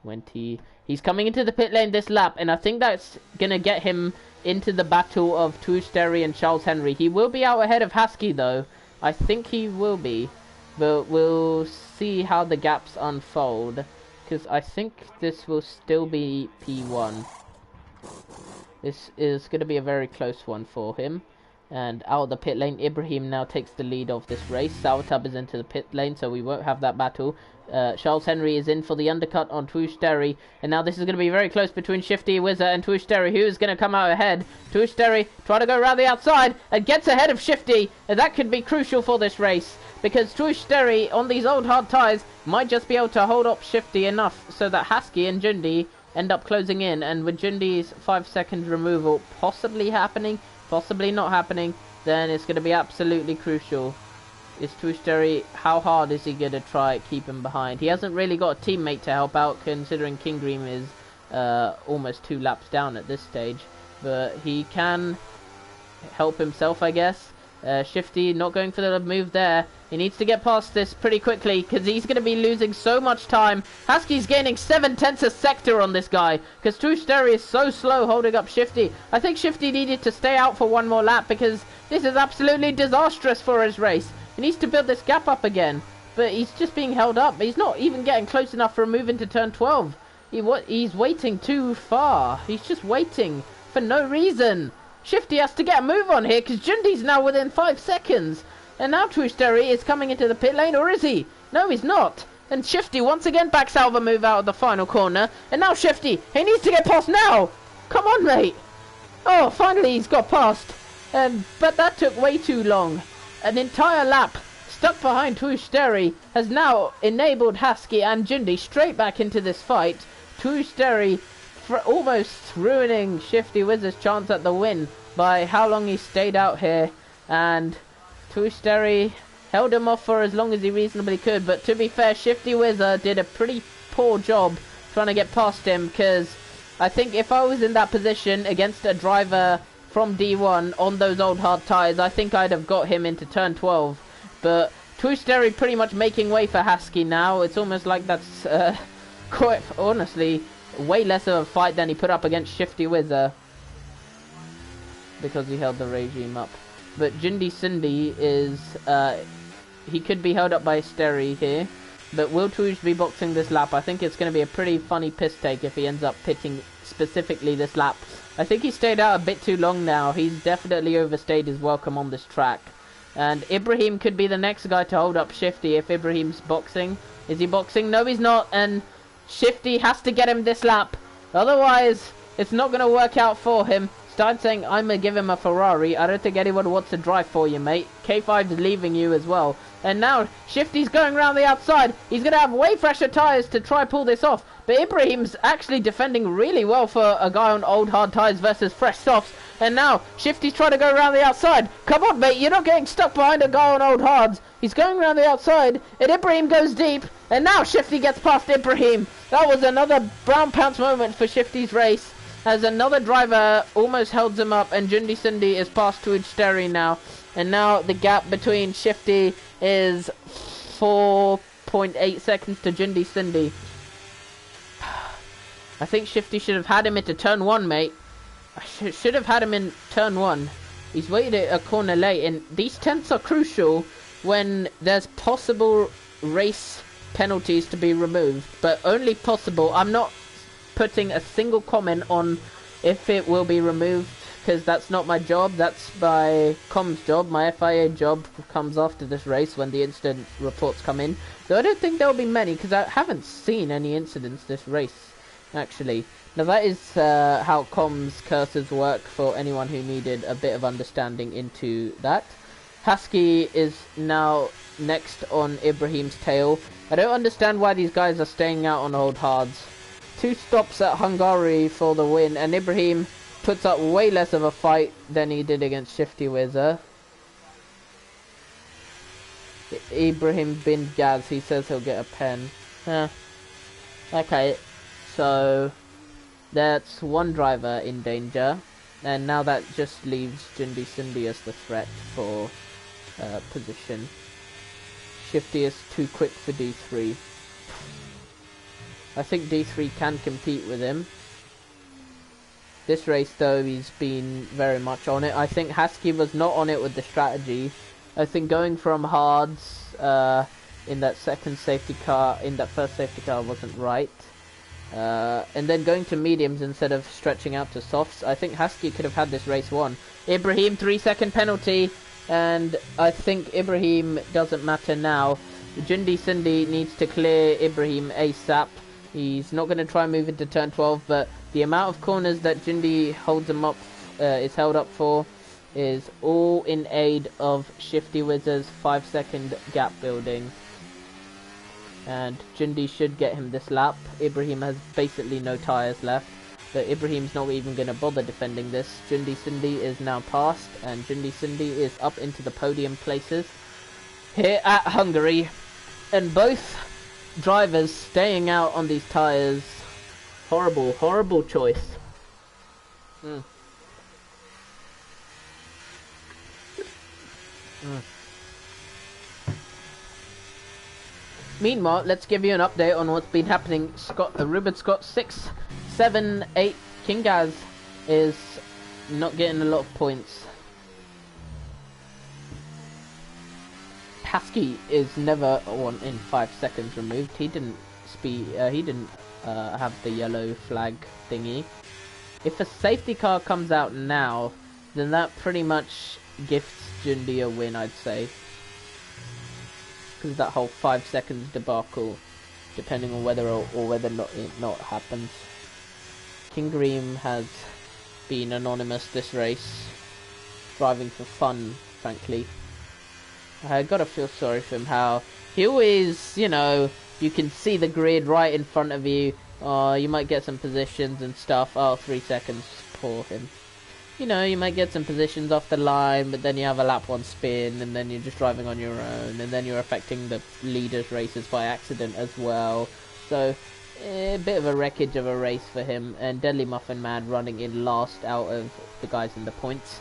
20. He's coming into the pit lane this lap, and I think that's going to get him into the battle of Twoostery and Charles Henry. He will be out ahead of Husky, though. I think he will be, but we'll see how the gaps unfold, because I think this will still be P1. This is going to be a very close one for him. And out of the pit lane, Ibrahim now takes the lead of this race. Sourtub is into the pit lane, so we won't have that battle. Charles Henry is in for the undercut on Twoostery. And now this is going to be very close between Shifty Wizard and Twoostery. Who is going to come out ahead? Twoostery trying to go around the outside and gets ahead of Shifty. And that could be crucial for this race, because Twoostery on these old hard tyres might just be able to hold up Shifty enough so that Husky and Jundi end up closing in. And with Jundi's 5-second removal possibly happening, possibly not happening, then it's going to be absolutely crucial. Is Twoostery, how hard is he going to try keep him behind? He hasn't really got a teammate to help out, considering King Dream is almost 2 laps down at this stage. But he can help himself, I guess. Shifty not going for the move there. He needs to get past this pretty quickly because he's going to be losing so much time. Husky's gaining 7/10 a sector on this guy because Tushterry is so slow holding up Shifty. I think Shifty needed to stay out for one more lap because this is absolutely disastrous for his race. He needs to build this gap up again, but he's just being held up. He's not even getting close enough for a move into turn 12. He's waiting too far. He's just waiting for no reason. Shifty has to get a move on here because Jundi's now within 5 seconds. And now Tushterry is coming into the pit lane, or is he? No, he's not. And Shifty once again backs out of a move out of the final corner. And now Shifty, he needs to get past now. Come on, mate. Oh, finally he's got past. But that took way too long. An entire lap stuck behind Tushterry has now enabled Husky and Jundi straight back into this fight. Tushterry almost ruining Shifty Wizard's chance at the win by how long he stayed out here. And Tushterry held him off for as long as he reasonably could. But to be fair, Shifty Wizard did a pretty poor job trying to get past him, because I think if I was in that position against a driver from D1 on those old hard tyres, I think I'd have got him into turn 12. But Tushterry pretty much making way for Husky now. It's almost like that's quite honestly way less of a fight than he put up against Shifty Wizard, because he held the regime up. But Jindy Cindy is, he could be held up by Sterry here. But will Tush be boxing this lap? I think it's going to be a pretty funny piss take if he ends up pitting specifically this lap. I think he stayed out a bit too long now. He's definitely overstayed his welcome on this track. And Ibrahim could be the next guy to hold up Shifty if Ibrahim's boxing. Is he boxing? No, he's not. And Shifty has to get him this lap. Otherwise, it's not going to work out for him. Start saying, I'm going to give him a Ferrari. I don't think anyone wants to drive for you, mate. K5's leaving you as well. And now, Shifty's going around the outside. He's going to have way fresher tyres to try pull this off. But Ibrahim's actually defending really well for a guy on old hard tyres versus fresh softs. And now, Shifty's trying to go around the outside. Come on, mate, you're not getting stuck behind a guy on old hards. He's going around the outside, and Ibrahim goes deep. And now Shifty gets past Ibrahim. That was another brown pants moment for Shifty's race, as another driver almost held him up, and Jundi Cindy is past to Sterry now. And now the gap between Shifty is 4.8 seconds to Jundi Cindy. I think Shifty should have had him into turn 1, mate. I should have had him in turn 1. He's waited a corner late, and these tenths are crucial when there's possible race penalties to be removed, but only possible. I'm not putting a single comment on if it will be removed, because that's not my job. That's my comms job. My FIA job comes after this race when the incident reports come in. So I don't think there'll be many, because I haven't seen any incidents this race, actually. Now that is how comms cursors work, for anyone who needed a bit of understanding into that. Husky is now next on Ibrahim's tail. I don't understand why these guys are staying out on old hards. 2 stops at Hungary for the win, and Ibrahim puts up way less of a fight than he did against Shifty Wizard. Ibrahim bin Gaz, he says he'll get a pen. Okay, so that's one driver in danger, and now that just leaves Jundi Cindy as the threat for position. Shifty is too quick for D3. I think D3 can compete with him. This race, though, he's been very much on it. I think Husky was not on it with the strategy. I think going from hards in that first safety car wasn't right. And then going to mediums instead of stretching out to softs. I think Husky could have had this race won. Ibrahim, 3-second penalty. And I think Ibrahim doesn't matter now. Jundi Cindy needs to clear Ibrahim ASAP. He's not going to try and move into turn 12, but the amount of corners that Jundi holds him up, is held up for, is all in aid of Shifty Wizard's 5-second gap building. And Jundi should get him this lap. Ibrahim has basically no tyres left, but Ibrahim's not even going to bother defending this. Jundi Cindy is now past, and Jundi Cindy is up into the podium places here at Hungary. And both drivers staying out on these tyres. Horrible, horrible choice. Meanwhile, let's give you an update on what's been happening. Ruben Scott 6, 7, 8. Kingaz is not getting a lot of points. Husky is never 1 in 5 seconds removed. He didn't have the yellow flag thingy. If a safety car comes out now, then that pretty much gifts Jundi a win, I'd say. Because that whole 5 seconds debacle, depending on whether or whether it not happens. King Dream has been anonymous this race, driving for fun, frankly. I gotta feel sorry for him, how he always, you know, you can see the grid right in front of you. You might get some positions and stuff. 3 seconds, poor him. You know, you might get some positions off the line, but then you have a lap 1 spin, and then you're just driving on your own, and then you're affecting the leaders' races by accident as well. So, a bit of a wreckage of a race for him, and Deadly Muffin Man running in last out of the guys in the points.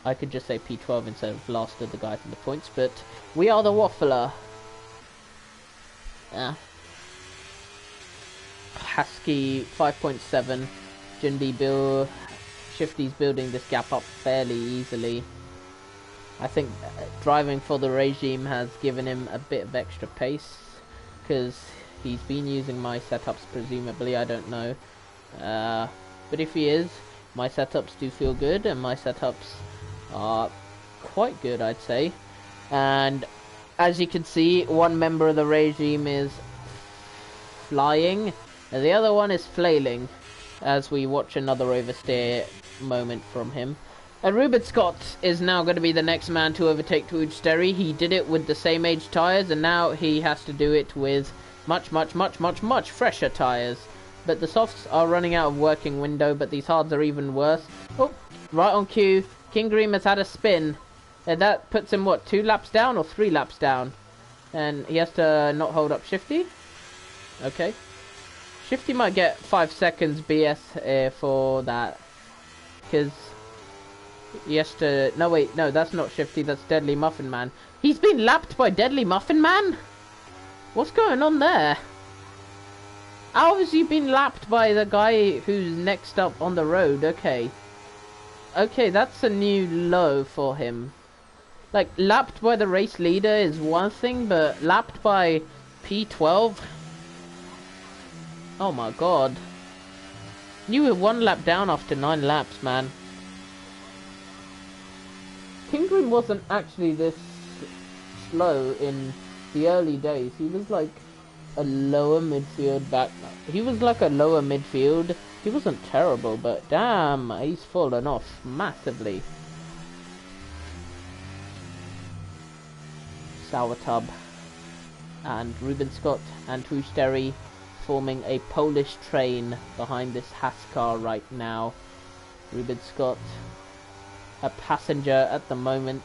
I could just say P12 instead of last of the guys in the points, but we are the Waffler. Husky 5.7, Jundi Bill. Shifty's building this gap up fairly easily. I think driving for the regime has given him a bit of extra pace, because he's been using my setups presumably, I don't know. But if he is, my setups do feel good, and my setups are quite good, I'd say. And as you can see, one member of the regime is flying, and the other one is flailing, as we watch another oversteer moment from him. And Ruben Scott is now going to be the next man to overtake Tuujsteri. He did it with the same age tyres, and now he has to do it with much fresher tyres. But the softs are running out of working window, but these hards are even worse. Oh, right on cue. King Dream has had a spin, and that puts him, what, 2 laps down or 3 laps down? And he has to not hold up Shifty. Okay. Shifty might get 5 seconds BS for that, because he has to... No, wait, no, that's not Shifty, that's Deadly Muffin Man. He's been lapped by Deadly Muffin Man? What's going on there? How has he been lapped by the guy who's next up on the road? Okay. Okay, that's a new low for him. Like, lapped by the race leader is one thing, but lapped by P12? Oh my god. You were 1 lap down after 9 laps, man. Kingrim wasn't actually this slow in the early days. He was like a lower midfield back. He was like a lower midfield. He wasn't terrible, but damn, he's fallen off massively. Sour Tub and Ruben Scott and Tuujsteri forming a Polish train behind this Haas car right now. Ruben Scott, a passenger at the moment.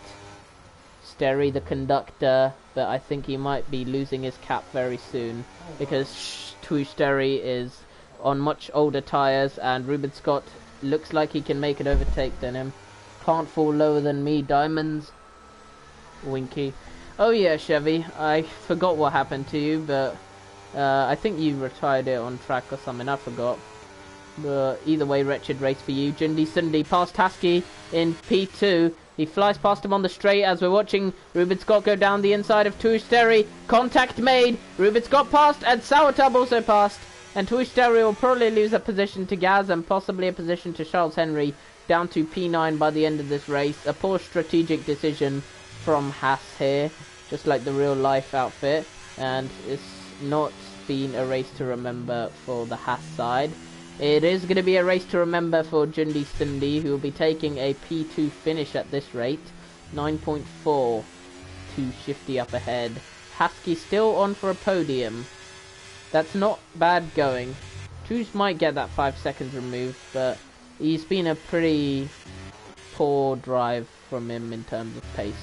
Steri, the conductor, but I think he might be losing his cap very soon, because Tuujsteri is on much older tyres, and Ruben Scott looks like he can make an overtake than him. Can't fall lower than me, diamonds. Winky. Oh yeah, Chevy, I forgot what happened to you, but I think you retired it on track or something, I forgot. But either way, wretched race for you. Jundi Sunday past Husky in P2. He flies past him on the straight as we're watching Ruben Scott go down the inside of Tuujsteri. Contact made. Ruben Scott passed, and Sourtub also passed. And Tuujsteri will probably lose a position to Gaz and possibly a position to Charles Henry, down to P9 by the end of this race. A poor strategic decision from Haas here, just like the real life outfit. And it's not been a race to remember for the Haas side. It is going to be a race to remember for Jundi Cindy, who will be taking a P2 finish at this rate. 9.4 to Shifty up ahead. Husky still on for a podium. That's not bad going. Truce might get that 5 seconds removed, but he's been a pretty poor drive from him in terms of pace.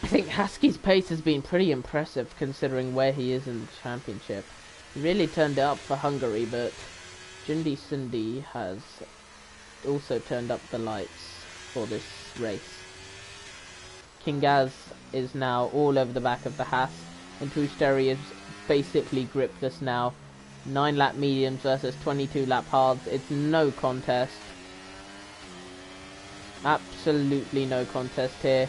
I think Husky's pace has been pretty impressive considering where he is in the championship. He really turned it up for Hungary, but Jundi Cindy has also turned up the lights for this race. King Gaz is now all over the back of the Haas, and Tushterry is basically gripless now. 9 lap mediums versus 22 lap hards. It's no contest. Absolutely no contest here.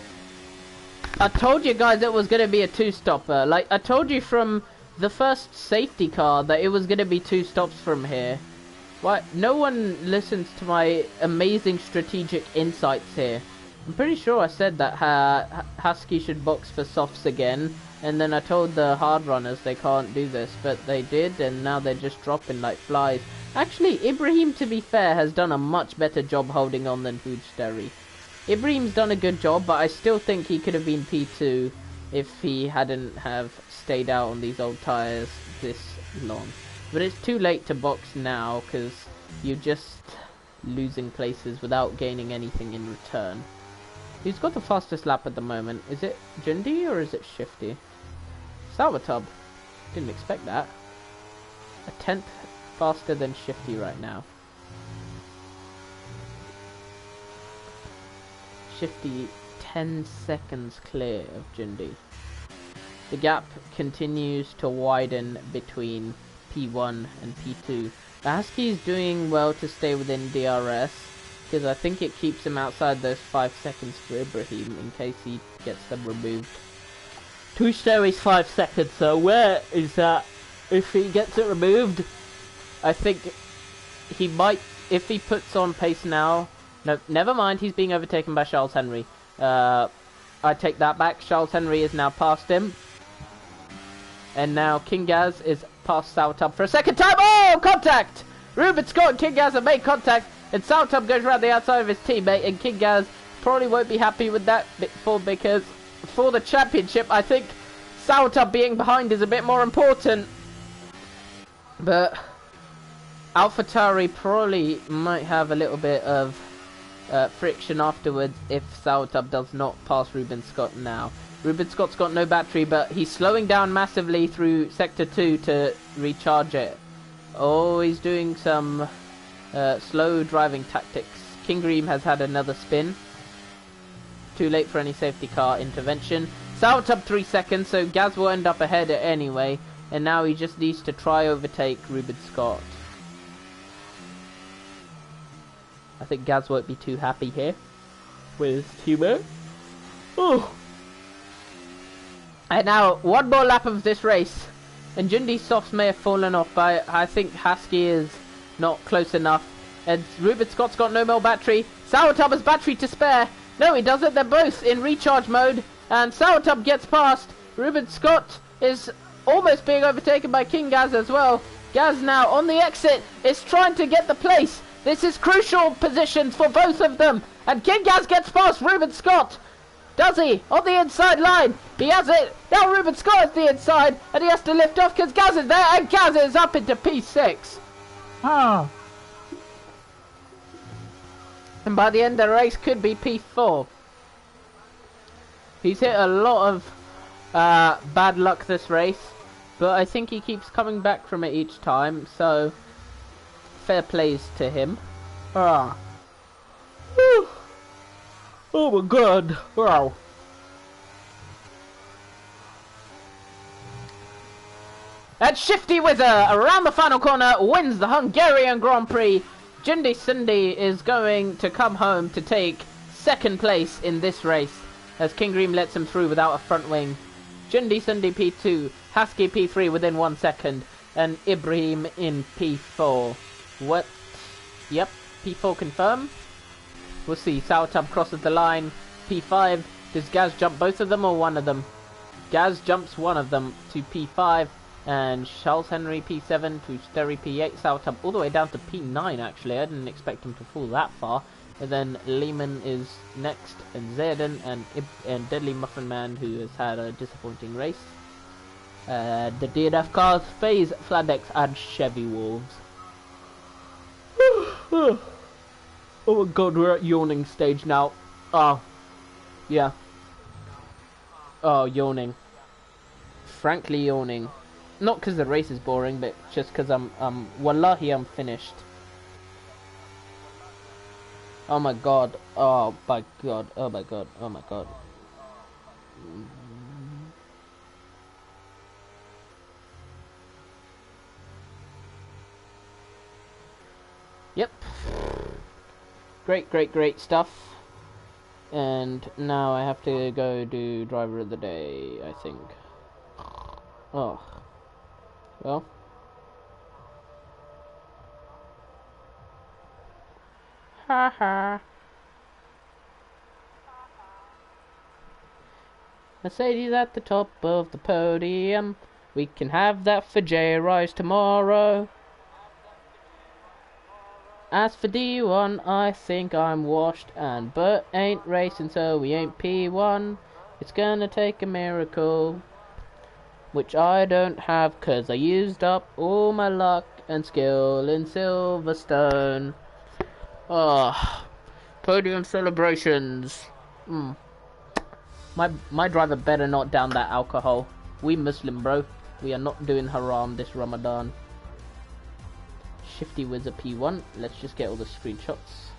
I told you guys it was going to be a 2-stopper. Like, I told you from the first safety car that it was going to be 2 stops from here. Why? No one listens to my amazing strategic insights here. I'm pretty sure I said that Husky should box for softs again. And then I told the hard runners they can't do this, but they did, and now they're just dropping like flies. Actually, Ibrahim, to be fair, has done a much better job holding on than Hujteri. Ibrahim's done a good job, but I still think he could have been P2 if he hadn't have stayed out on these old tyres this long. But it's too late to box now, because you're just losing places without gaining anything in return. Who's got the fastest lap at the moment? Is it Jundi or is it Shifty? Salvatub. Didn't expect that. A 10th faster than Shifty right now. Shifty 10 seconds clear of Jundi. The gap continues to widen between P1 and P2. Husky is doing well to stay within DRS, because I think it keeps him outside those 5 seconds for Ibrahim in case he gets them removed. Tushter is 5 seconds, so where is that? If he gets it removed, I think he might, if he puts on pace now. No, never mind, he's being overtaken by Charles Henry. I take that back. Charles Henry is now past him. And now King Gaz is past Salvatub for a second time. Oh, contact! Ruben Scott and King Gaz have made contact. And Salvatub goes around the outside of his teammate, and King Gaz probably won't be happy with that because for the championship, I think Salvatub being behind is a bit more important. But AlphaTauri probably might have a little bit of friction afterwards if Salvatub does not pass Ruben Scott now. Ruben Scott's got no battery, but he's slowing down massively through Sector 2 to recharge it. Oh, he's doing some slow driving tactics. King Reem has had another spin. Too late for any safety car intervention. Salvatub 3 seconds, so Gaz will end up ahead anyway. And now he just needs to try overtake Ruben Scott. I think Gaz won't be too happy here with his teammate. Oh. And now, one more lap of this race. And Jundi's softs may have fallen off, but I think Husky is not close enough. And Ruben Scott's got no more battery. Salvatub has battery to spare. No, he doesn't. They're both in recharge mode. And Salvatub gets past. Ruben Scott is almost being overtaken by King Gaz as well. Gaz now on the exit is trying to get the place. This is crucial positions for both of them. And King Gaz gets past Ruben Scott. Does he? On the inside line. He has it. Now Ruben Scott is the inside. And he has to lift off because Gaz is there. And Gaz is up into P6. Oh. And by the end of the race could be P4. He's hit a lot of bad luck this race. But I think he keeps coming back from it each time. So, fair plays to him. Ah. Whew. Oh my god. Wow. And Shifty Wizard around the final corner wins the Hungarian Grand Prix. Jundi Cindy is going to come home to take second place in this race as King Reem lets him through without a front wing. Jundi Cindy P2, Husky P3 within 1 second, and Ibrahim in P4. What? Yep, P4 confirm. We'll see. Salvatub crosses the line. P5. Does Gaz jump both of them or one of them? Gaz jumps one of them to P5. And Charles Henry P7 to Sterry P8. Salvatub all the way down to P9 actually. I didn't expect him to fall that far. And then Lehman is next. And Zayden and Deadly Muffin Man, who has had a disappointing race. The DNF cars, FaZe, Flandex and Chevy Wolves. Oh my god, we're at yawning stage now. Oh. Yeah. Oh, yawning. Frankly yawning. Not because the race is boring, but just because wallahi I'm finished. Oh my god. Oh my god. Oh my god. Oh my god. Yep. Great stuff. And now I have to go do driver of the day, I think. Oh. Well. Haha. Mercedes at the top of the podium. We can have that for J-Rise tomorrow. As for D1, I think I'm washed, and Bert ain't racing, so we ain't P1. It's gonna take a miracle, which I don't have, 'cause I used up all my luck and skill in Silverstone. Oh, podium celebrations. My driver better not down that alcohol. We Muslim, bro. We are not doing haram this Ramadan. Shifty Wizard P1. Let's just get all the screenshots.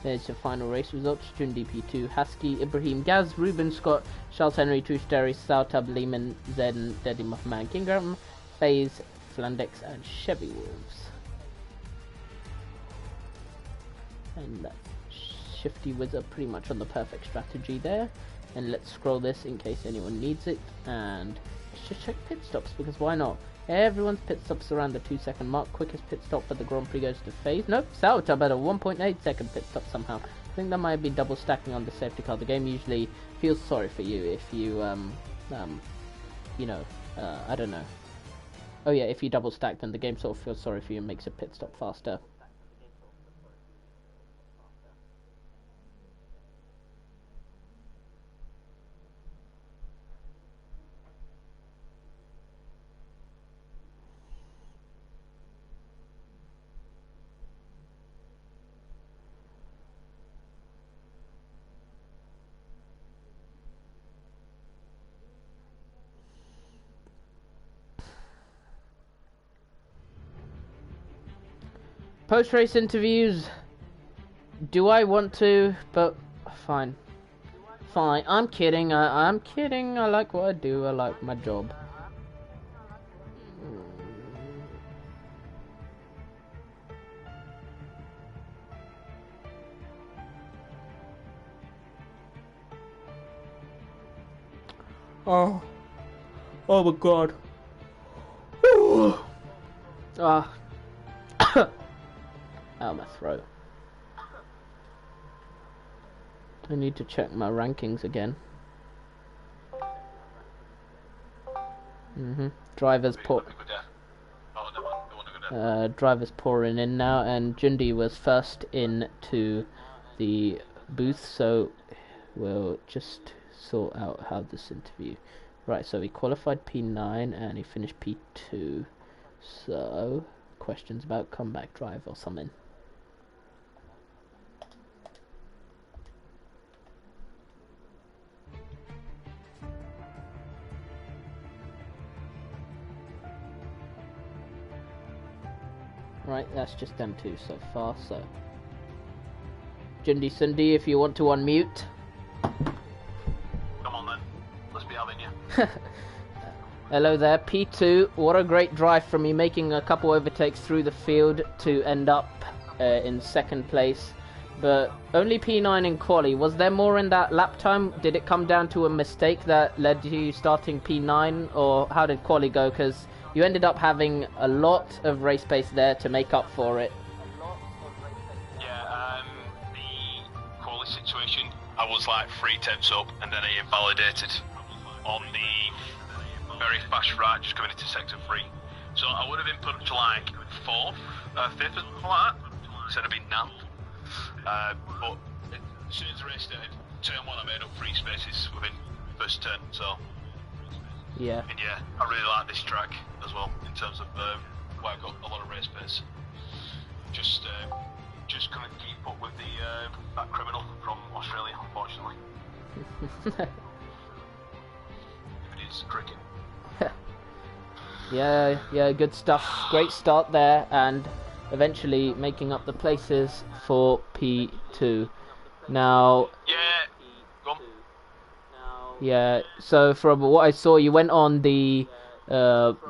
There's your final race results. Jundi P2, Husky, Ibrahim, Gaz, Ruben, Scott, Charles Henry, Trushteri, Sautab, Lehman, Zen, Deddy Muhammad, Kingram, FaZe, Flandex, and Chevy Wolves. And that Shifty Wizard pretty much on the perfect strategy there. And let's scroll this in case anyone needs it. And let's just check pit stops, because why not? Everyone's pit stops around the 2-second mark. Quickest pit stop for the Grand Prix goes to FaZe. Nope, Sautab at a 1.8 second pit stop somehow. I think that might be double stacking on the safety car. The game usually feels sorry for you if you, you know, I don't know. Oh yeah, if you double stack, then the game sort of feels sorry for you and makes a pit stop faster. Post-race interviews. Do I want to? But fine. Fine. I'm kidding. I'm kidding. I like what I do. I like my job. Oh my god. Ah. Ow, my throat. I need to check my rankings again. Drivers drivers pouring in now, and Jundi was first into the booth, so we'll just sort out how this interview. Right, so he qualified P9 and he finished P2. So questions about comeback drive or something. Right, that's just them two so far, so Jundi Sundi, if you want to unmute. Come on then, let's be having you. Hello there, P2, what a great drive from you, making a couple overtakes through the field to end up in second place, but only P9 in quali. Was there more in that lap time? Did it come down to a mistake that led to you starting P9, or how did quali go? Because you ended up having a lot of race pace there to make up for it. Yeah, the quali situation, I was like 3/10 up, and then I invalidated on the very fast right, just coming into sector 3. So I would have been put up to like 4th, 5th, something like that, instead of being 9th. But as soon as the race started, turn 1 I made up 3 spaces within the first turn, so... Yeah. And yeah, I really like this track as well, in terms of where I've got a lot of race pace. Just couldn't keep up with that criminal from Australia, unfortunately. It is cricket. Yeah, good stuff. Great start there, and eventually making up the places for P2. Now, Yeah, go on. yeah, so from what I saw, you went on the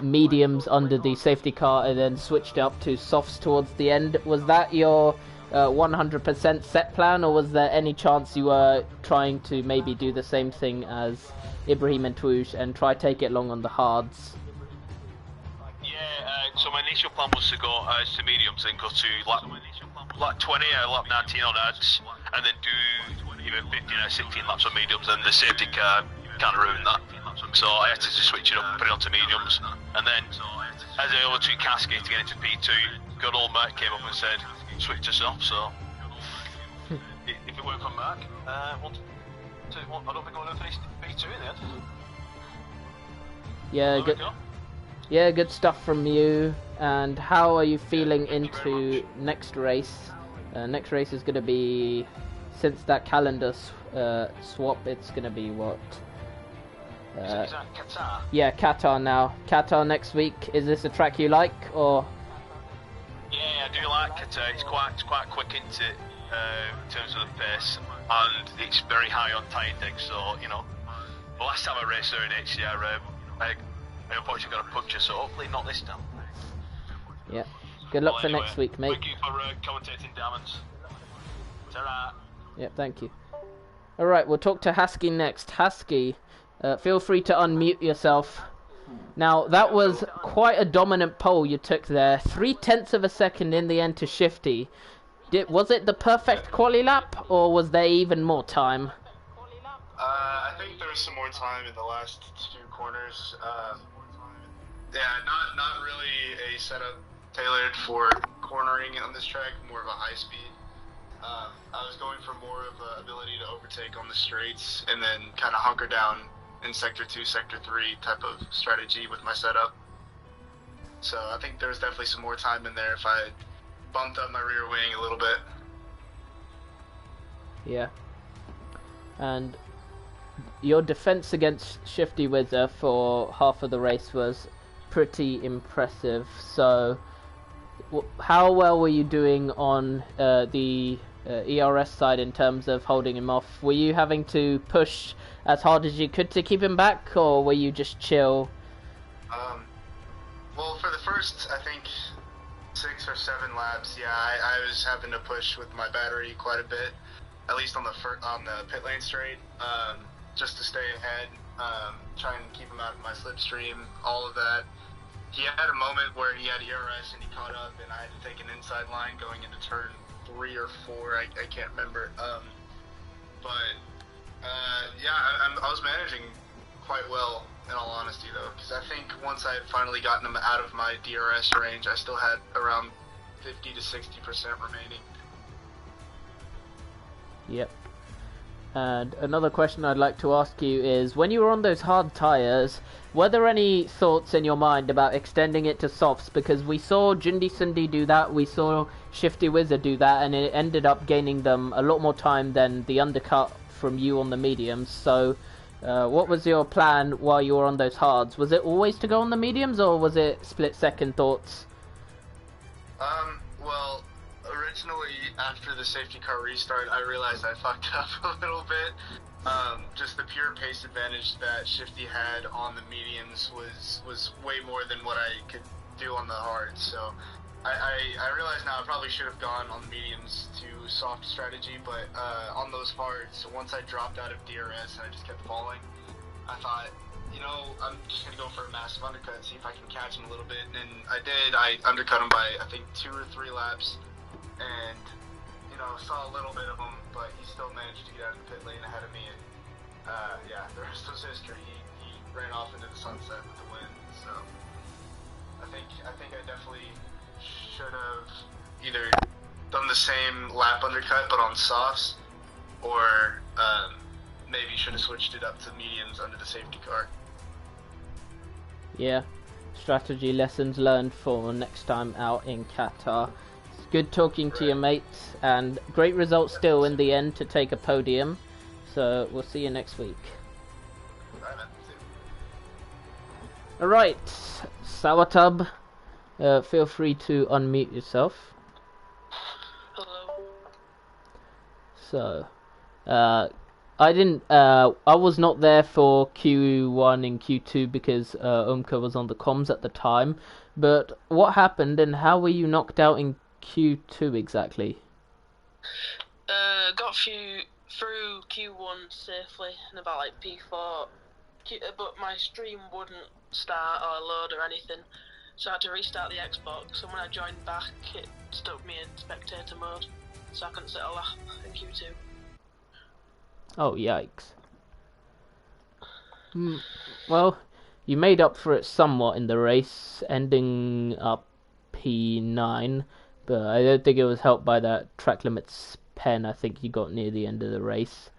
mediums under the safety car and then switched up to softs towards the end. Was that your 100% set plan, or was there any chance you were trying to maybe do the same thing as Ibrahim and Touche and try take it long on the hards? Yeah, so my initial plan was to go to mediums and go to lap 20 or lap 19 on ads, and then do either 15 or 16 laps on mediums, and the safety car kind of ruined that. So I had to just switch it up and put it onto mediums. And then, as I overtook Kasky to get into P2, good old Matt came up and said, switch us off. So if it won't come back, I don't think I'm going to finish P2 in the end. Yeah, good. Yeah, good stuff from you. And how are you feeling into next race? Next race is going to be, since that calendar swap, it's going to be what? Is that Qatar? Yeah, Qatar now. Qatar next week. Is this a track you like, or? Yeah, I do like Qatar. It's quite quick into in terms of the pace, and it's very high on tyre index. So the last time I raced there in HDR, I unfortunately got a puncture. So hopefully not this time. Yeah. Good luck for next week, mate. Thank you for commentating, Diamonds. Ta-ra. Yeah, thank you. All right, we'll talk to Husky next. Husky. Feel free to unmute yourself. Now, that was quite a dominant pole you took there. 0.3 of a second in the end to Shifty. Was it the perfect quali lap, or was there even more time? I think there was some more time in the last two corners. Yeah, not really a setup tailored for cornering on this track, more of a high speed. I was going for more of an ability to overtake on the straights and then kind of hunker down in Sector 2, Sector 3 type of strategy with my setup. So I think there was definitely some more time in there if I bumped up my rear wing a little bit. Yeah. And your defense against Shifty Wizard for half of the race was pretty impressive. So how well were you doing on the ERS side in terms of holding him off? Were you having to push as hard as you could to keep him back, or were you just chill? Well, for the first, I think, 6 or 7 laps, yeah, I was having to push with my battery quite a bit, at least on the pit lane straight, just to stay ahead, try and keep him out of my slipstream, all of that. He had a moment where he had ERS and he caught up, and I had to take an inside line going into turn 3 or 4, I can't remember. Yeah, I was managing quite well, in all honesty, though, because I think once I had finally gotten him out of my DRS range, I still had around 50 to 60% remaining. Yep. And another question I'd like to ask you is, when you were on those hard tyres, were there any thoughts in your mind about extending it to softs? Because we saw Jundi Sundi do that, we saw Shifty Wizard do that, and it ended up gaining them a lot more time than the undercut from you on the mediums. So what was your plan while you were on those hards? Was it always to go on the mediums, or was it split-second thoughts? Well, originally, after the safety car restart, I realized I fucked up a little bit. Just the pure pace advantage that Shifty had on the mediums was way more than what I could do on the hards. So I realize now I probably should have gone on the mediums to soft strategy, but on those hards, once I dropped out of DRS and I just kept falling, I thought, I'm just going to go for a massive undercut and see if I can catch him a little bit. And I did. I undercut him by, I think, 2 or 3 laps. And, saw a little bit of him, but he still managed to get out of the pit lane ahead of me. And, yeah, the rest was history. He ran off into the sunset with the win. So, I think I definitely should have either done the same lap undercut, but on softs, or maybe should have switched it up to mediums under the safety car. Yeah, strategy lessons learned for next time out in Qatar. It's good talking to you, mates, and great results still in the end to take a podium. So we'll see you next week. Alright, Sawatub, feel free to unmute yourself. Hello. So, I didn't. I was not there for Q1 and Q2 because Umka was on the comms at the time. But what happened and how were you knocked out in Q2 exactly? Got through Q1 safely in about like P4, but my stream wouldn't start or load or anything, so I had to restart the Xbox. And when I joined back, it stuck me in spectator mode, so I couldn't sit a lap in Q2. Oh, yikes. Well, you made up for it somewhat in the race, ending up P9, but I don't think it was helped by that track limits pen I think you got near the end of the race.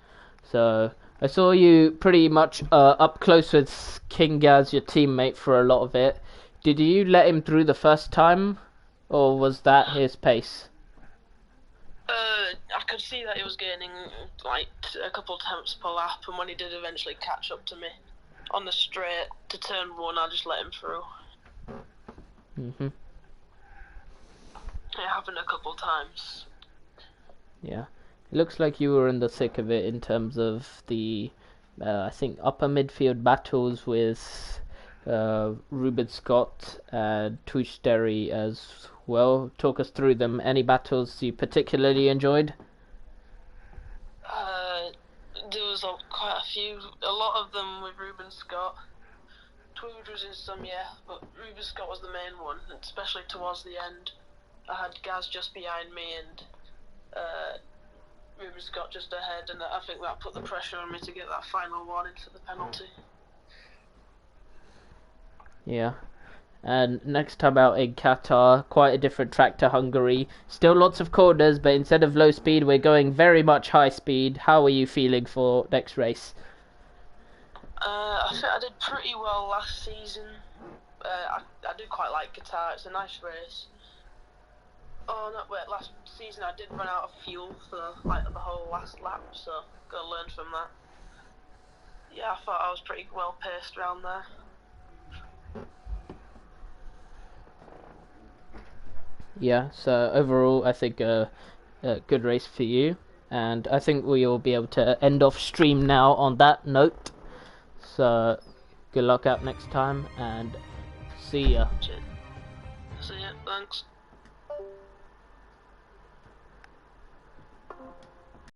So, I saw you pretty much up close with King Gaz, your teammate, for a lot of it. Did you let him through the first time, or was that his pace? I could see that he was gaining like a couple attempts per lap, and when he did eventually catch up to me on the straight to turn 1, I just let him through. Mhm. It happened a couple times. Yeah, it looks like you were in the thick of it in terms of the, I think, upper midfield battles with Ruben Scott and Twitch Derry as well. Talk us through them. Any battles you particularly enjoyed? There was quite a few. A lot of them with Ruben Scott. Tweed was in some, yeah, but Ruben Scott was the main one, especially towards the end. I had Gaz just behind me and Ruben Scott just ahead, and I think that put the pressure on me to get that final warning for the penalty. Yeah. And next time out in Qatar, quite a different track to Hungary. Still lots of corners, but instead of low speed, we're going very much high speed. How are you feeling for next race? I think I did pretty well last season. I do quite like Qatar. It's a nice race. Oh no, wait, last season I did run out of fuel for like the whole last lap, so gotta learn from that. Yeah, I thought I was pretty well paced around there. Yeah, so overall, I think a good race for you. And I think we will be able to end off stream now on that note. So, good luck out next time, and see ya. See ya, thanks.